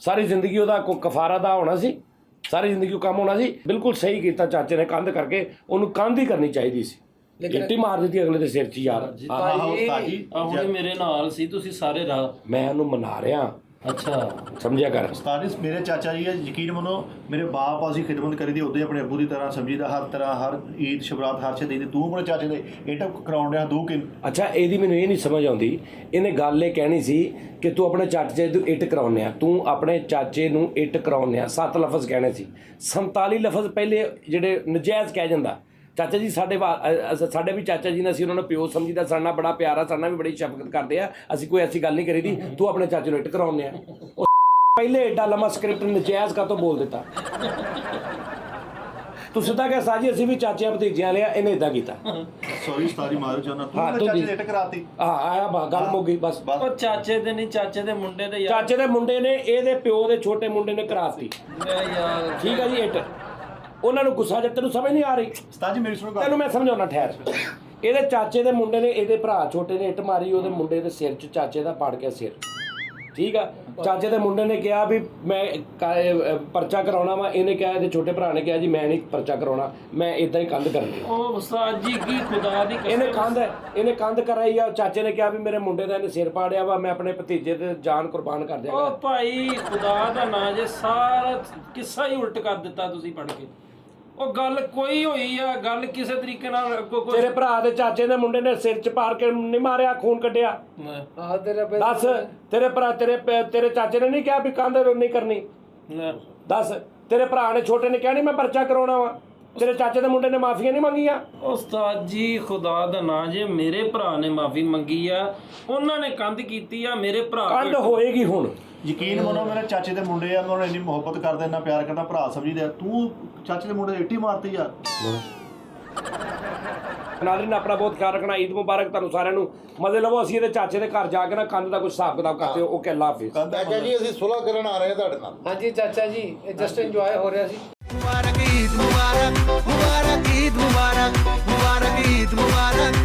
ਸਾਰੀ ਜ਼ਿੰਦਗੀ ਉਹਦਾ ਕੋਈ ਕਫਾਰਾ ਦਾ ਹੋਣਾ ਸੀ, ਸਾਰੀ ਜ਼ਿੰਦਗੀ ਉਹ ਕੰਮ ਹੋਣਾ ਸੀ। ਬਿਲਕੁਲ ਸਹੀ ਕੀਤਾ ਚਾਚੇ ਨੇ ਕੰਧ ਕਰਕੇ, ਉਹਨੂੰ ਕੰਧ ਹੀ ਕਰਨੀ ਚਾਹੀਦੀ ਸੀ। ਇੱਟੀ ਮਾਰ ਦਿੱਤੀ ਅਗਲੇ ਦੇ ਸਿਰ 'ਚ ਯਾਰ। ਆਹੋ ਉਸਤਾਦ ਜੀ। ਹੁਣੇ ਮੇਰੇ ਨਾਲ ਸੀ ਤੁਸੀਂ ਸਾਰੇ ਰਾਹ। ਮੈਂ ਉਹਨੂੰ ਮਨਾ ਰਿਹਾ। ਅੱਛਾ ਸਮਝਿਆ ਕਰ। ਉਸਤਾਦ ਜੀ ਮੇਰੇ ਚਾਚਾ ਜੀ ਹੈ, ਯਕੀਨ ਮੰਨੋ ਮੇਰੇ ਬਾਪ ਅਸੀਂ ਖਿਦਮਤ ਕਰੀ ਦੀ, ਉੱਦਾਂ ਆਪਣੇ ਅੱਬੂ ਦੀ ਤਰ੍ਹਾਂ ਸਮਝੀਦਾ, ਹਰ ਤਰ੍ਹਾਂ ਹਰ ਈਦ ਸ਼ਬਰਾਤ ਹਰ ਚੀਜ਼ ਦੇ। ਤੂੰ ਆਪਣੇ ਚਾਚੇ ਦੇ ਇੱਟ ਕਰਾਉਣ ਡਿਆ ਦੂ ਕਿ? ਅੱਛਾ ਇਹਦੀ ਮੈਨੂੰ ਇਹ ਨਹੀਂ ਸਮਝ ਆਉਂਦੀ, ਇਹਨੇ ਗੱਲ ਇਹ ਕਹਿਣੀ ਸੀ ਕਿ ਤੂੰ ਆਪਣੇ ਚਾਚੇ ਨੂੰ ਇੱਟ ਕਰਾਉਂਦੇ ਆ, ਤੂੰ ਆਪਣੇ ਚਾਚੇ ਨੂੰ ਇੱਟ ਕਰਾਉਂਦੇ ਆ। 7 ਲਫ਼ਜ਼ ਕਹਿਣੇ ਸੀ, 47 ਲਫ਼ਜ਼ ਪਹਿਲੇ ਜਿਹੜੇ ਨਜਾਇਜ਼ ਕਹਿ ਜਾਂਦਾ। ਚਾਚਾ ਜੀ ਸਾਡੇ ਵੀ ਚਾਚਾ ਜੀ ਨੇ, ਅਸੀਂ ਉਹਨਾਂ ਨੂੰ ਪਿਓ ਸਮਝੀਦਾ, ਸਾਡੇ ਨਾਲ ਬੜਾ ਪਿਆਰ ਆ, ਸਾਡੇ ਨਾਲ ਵੀ ਬੜੀ ਸ਼ਫਕਤ ਕਰਦੇ ਆ, ਅਸੀਂ ਕੋਈ ਐਸੀ ਗੱਲ ਨਹੀਂ ਕਰੀ ਦੀ। ਤੂੰ ਆਪਣੇ ਚਾਚੇ ਨੂੰ ਇੱਟ ਕਰਾਉਂਦੇ ਆ। ਪਹਿਲੇ ਏਡਾ ਲੰਮਾ ਸਕ੍ਰਿਪਟ ਨਜਾਇਜ਼ ਕਾਹਤੋਂ ਬੋਲ ਦਿੱਤਾ? ਤੂੰ ਸਿੱਧਾ ਕਹਿ ਸਾਜੀ ਅਸੀਂ ਵੀ ਚਾਚਿਆਂ ਭਤੀਜਿਆਂ ਲਿਆ, ਇਹਨੇ ਇਦਾਂ ਕੀਤਾ। ਸੌਰੀ ਉਸਤਾਦ ਜੀ ਮਾਰੋ ਚਾਹਨਾ, ਤੂੰ ਹਾਂ, ਆਪਣੇ ਚਾਚੇ ਦੀ ਇੱਟ ਕਰਾਤੀ। ਆਇਆ ਗੱਲ ਮੁੱਕ ਗਈ ਬਸ। ਉਹ ਚਾਚੇ ਦੇ ਨਹੀਂ, ਚਾਚੇ ਦੇ ਮੁੰਡੇ ਦੇ ਯਾਰ। ਚਾਚੇ ਦੇ ਮੁੰਡੇ ਨੇ ਇਹਦੇ ਪਿਓ ਦੇ ਛੋਟੇ ਮੁੰਡੇ ਨੇ ਕਰਾਤੀ। ਯਾਰ ਠੀਕ ਹੈ ਜੀ ਇੱਟ। ਉਹਨਾਂ ਨੂੰ ਗੁੱਸਾ ਜਦ ਤੈਨੂੰ ਸਮਝ ਨਹੀਂ ਆ ਰਹੀ, ਉਸਤਾਦ ਜੀ ਮੇਰੀ ਸੁਣੋ ਗੱਲ। ਤੈਨੂੰ ਮੈਂ ਸਮਝਾਉਣਾ ਠਹਿਰ। ਇਹਦੇ ਚਾਚੇ ਦੇ ਮੁੰਡੇ ਨੇ ਇਹਦੇ ਭਰਾ ਛੋਟੇ ਨੇ ਇੱਟ ਮਾਰੀ ਉਹਦੇ ਮੁੰਡੇ ਦੇ ਸਿਰ 'ਚ, ਚਾਚੇ ਦਾ ਪੜ ਗਿਆ ਸਿਰ। ਠੀਕ ਆ, ਚਾਚੇ ਦੇ ਮੁੰਡੇ ਨੇ ਕਿਹਾ ਵੀ ਮੈਂ ਪਰਚਾ ਕਰਾਉਣਾ ਵਾ, ਇਹਨੇ ਕਿਹਾ, ਇਹਦੇ ਛੋਟੇ ਭਰਾ ਨੇ ਕਿਹਾ ਜੀ ਮੈਂ ਨਹੀਂ ਪਰਚਾ ਕਰਾਉਣਾ, ਮੈਂ ਇਦਾਂ ਹੀ ਕੰਧ ਕਰਨੀ। ਉਹ ਉਸਤਾਦ ਜੀ ਕੀ ਖੁਦਾ ਦੀ ਕਸਮ, ਇਹਨੇ ਕੰਧ ਕਰਾਈ ਆ। ਚਾਚੇ ਨੇ ਕਿਹਾ ਵੀ ਮੇਰੇ ਮੁੰਡੇ ਦਾ ਇਹਨੇ ਸਿਰ ਪਾੜਿਆ ਵਾ, ਮੈਂ ਆਪਣੇ ਭਤੀਜੇ ਤੇ ਜਾਨ ਕੁਰਬਾਨ ਕਰ ਦਿਆਂਗਾ। ਉਹ ਭਾਈ ਖੁਦਾ ਦਾ ਨਾਂ ਜੇ ਸਾਰਾ ਕਿੱਸਾ ਹੀ ਉਲਟ ਕਰ ਦਿੱਤਾ ਤੁਸੀਂ ਪੜ ਕੇ। ਉਹ ਗੱਲ ਕੋਈ ਹੋਈ ਆ, ਗੱਲ ਕਿਸੇ ਤਰੀਕੇ ਨਾਲ ਤੇਰੇ ਭਰਾ ਦੇ ਚਾਚੇ ਦੇ ਮੁੰਡੇ ਨੇ ਸਿਰ 'ਚ ਪਾੜ ਕੇ ਨਹੀਂ ਮਾਰਿਆ, ਖੂਨ ਕੱਢਿਆ। ਆਹ ਤੇਰਾ ਦੱਸ, ਤੇਰੇ ਭਰਾ ਤੇਰੇ ਚਾਚੇ ਨੇ ਨਹੀਂ ਕਿਹਾ ਵੀ ਕੰਧ ਨਹੀਂ ਕਰਨੀ? ਦੱਸ, ਤੇਰੇ ਭਰਾ ਨੇ ਛੋਟੇ ਨੇ ਕਿਹਾ ਨਹੀਂ ਮੈਂ ਪਰਚਾ ਕਰਾਉਣਾ ਵਾ? ਤੇਰੇ ਚਾਚੇ ਦੇ ਮੁੰਡੇ ਨੇ ਮਾਫੀਆਂ ਨਹੀਂ ਮੰਗੀਆਂ? ਉਸਤਾਦ ਜੀ ਖੁਦਾ ਦਾ ਨਾਂ ਜੇ ਮੇਰੇ ਭਰਾ ਨੇ ਮਾਫੀ ਮੰਗੀ ਆ, ਉਹਨਾਂ ਨੇ ਕੰਧ ਕੀਤੀ ਆ, ਮੇਰੇ ਭਰਾ ਕੰਧ ਹੋਏਗੀ ਹੁਣ। ਯਕੀਨ ਮੰਨੋ ਮੇਰੇ ਚਾਚੇ ਦੇ ਮੁੰਡੇ ਆ, ਮੈਂ ਉਹਨਾਂ ਨੂੰ ਇੰਨੀ ਮੁਹੱਬਤ ਕਰਦਾ, ਇੰਨਾ ਪਿਆਰ ਕਰਦਾ, ਭਰਾ ਸਮਝੀਦਾ। ਤੂੰ ਚਾਚੇ ਦੇ ਮੁੰਡੇ ਦੀ ਇੱਟੀ ਮਾਰਤੀ ਯਾਰ। ਨਾਜ਼ਰੀਨ, ਆਪਣਾ ਬਹੁਤ ਖਿਆਲ ਰੱਖਣਾ। ਈਦ ਮੁਬਾਰਕ ਤੁਹਾਨੂੰ ਸਾਰਿਆਂ ਨੂੰ। ਮਜ਼ੇ ਲਵੋ। ਅਸੀਂ ਇਹਦੇ ਚਾਚੇ ਦੇ ਘਰ ਜਾ ਕੇ ਨਾ ਕੰਧ ਦਾ ਕੁਝ ਹਿਸਾਬ ਕਿਤਾਬ ਕਰਦੇ ਹੋ। ਓਕੇ, ਅੱਲਾ ਹਾਫਿਜ਼। ਚਾਚਾ ਜੀ ਅਸੀਂ ਸੁਲ੍ਹਾ ਕਰਨ ਆ ਰਹੇ ਹਾਂ ਤੁਹਾਡੇ ਨਾਲ। ਹਾਂਜੀ ਚਾਚਾ ਜੀ, ਇਹ ਜਸਟ ਇੰਜੋਏ ਹੋ ਰਿਹਾ ਸੀ। मुबारक ईद मुबारक, मुबारक ईद मुबारक, मुबारक ईद मुबारक,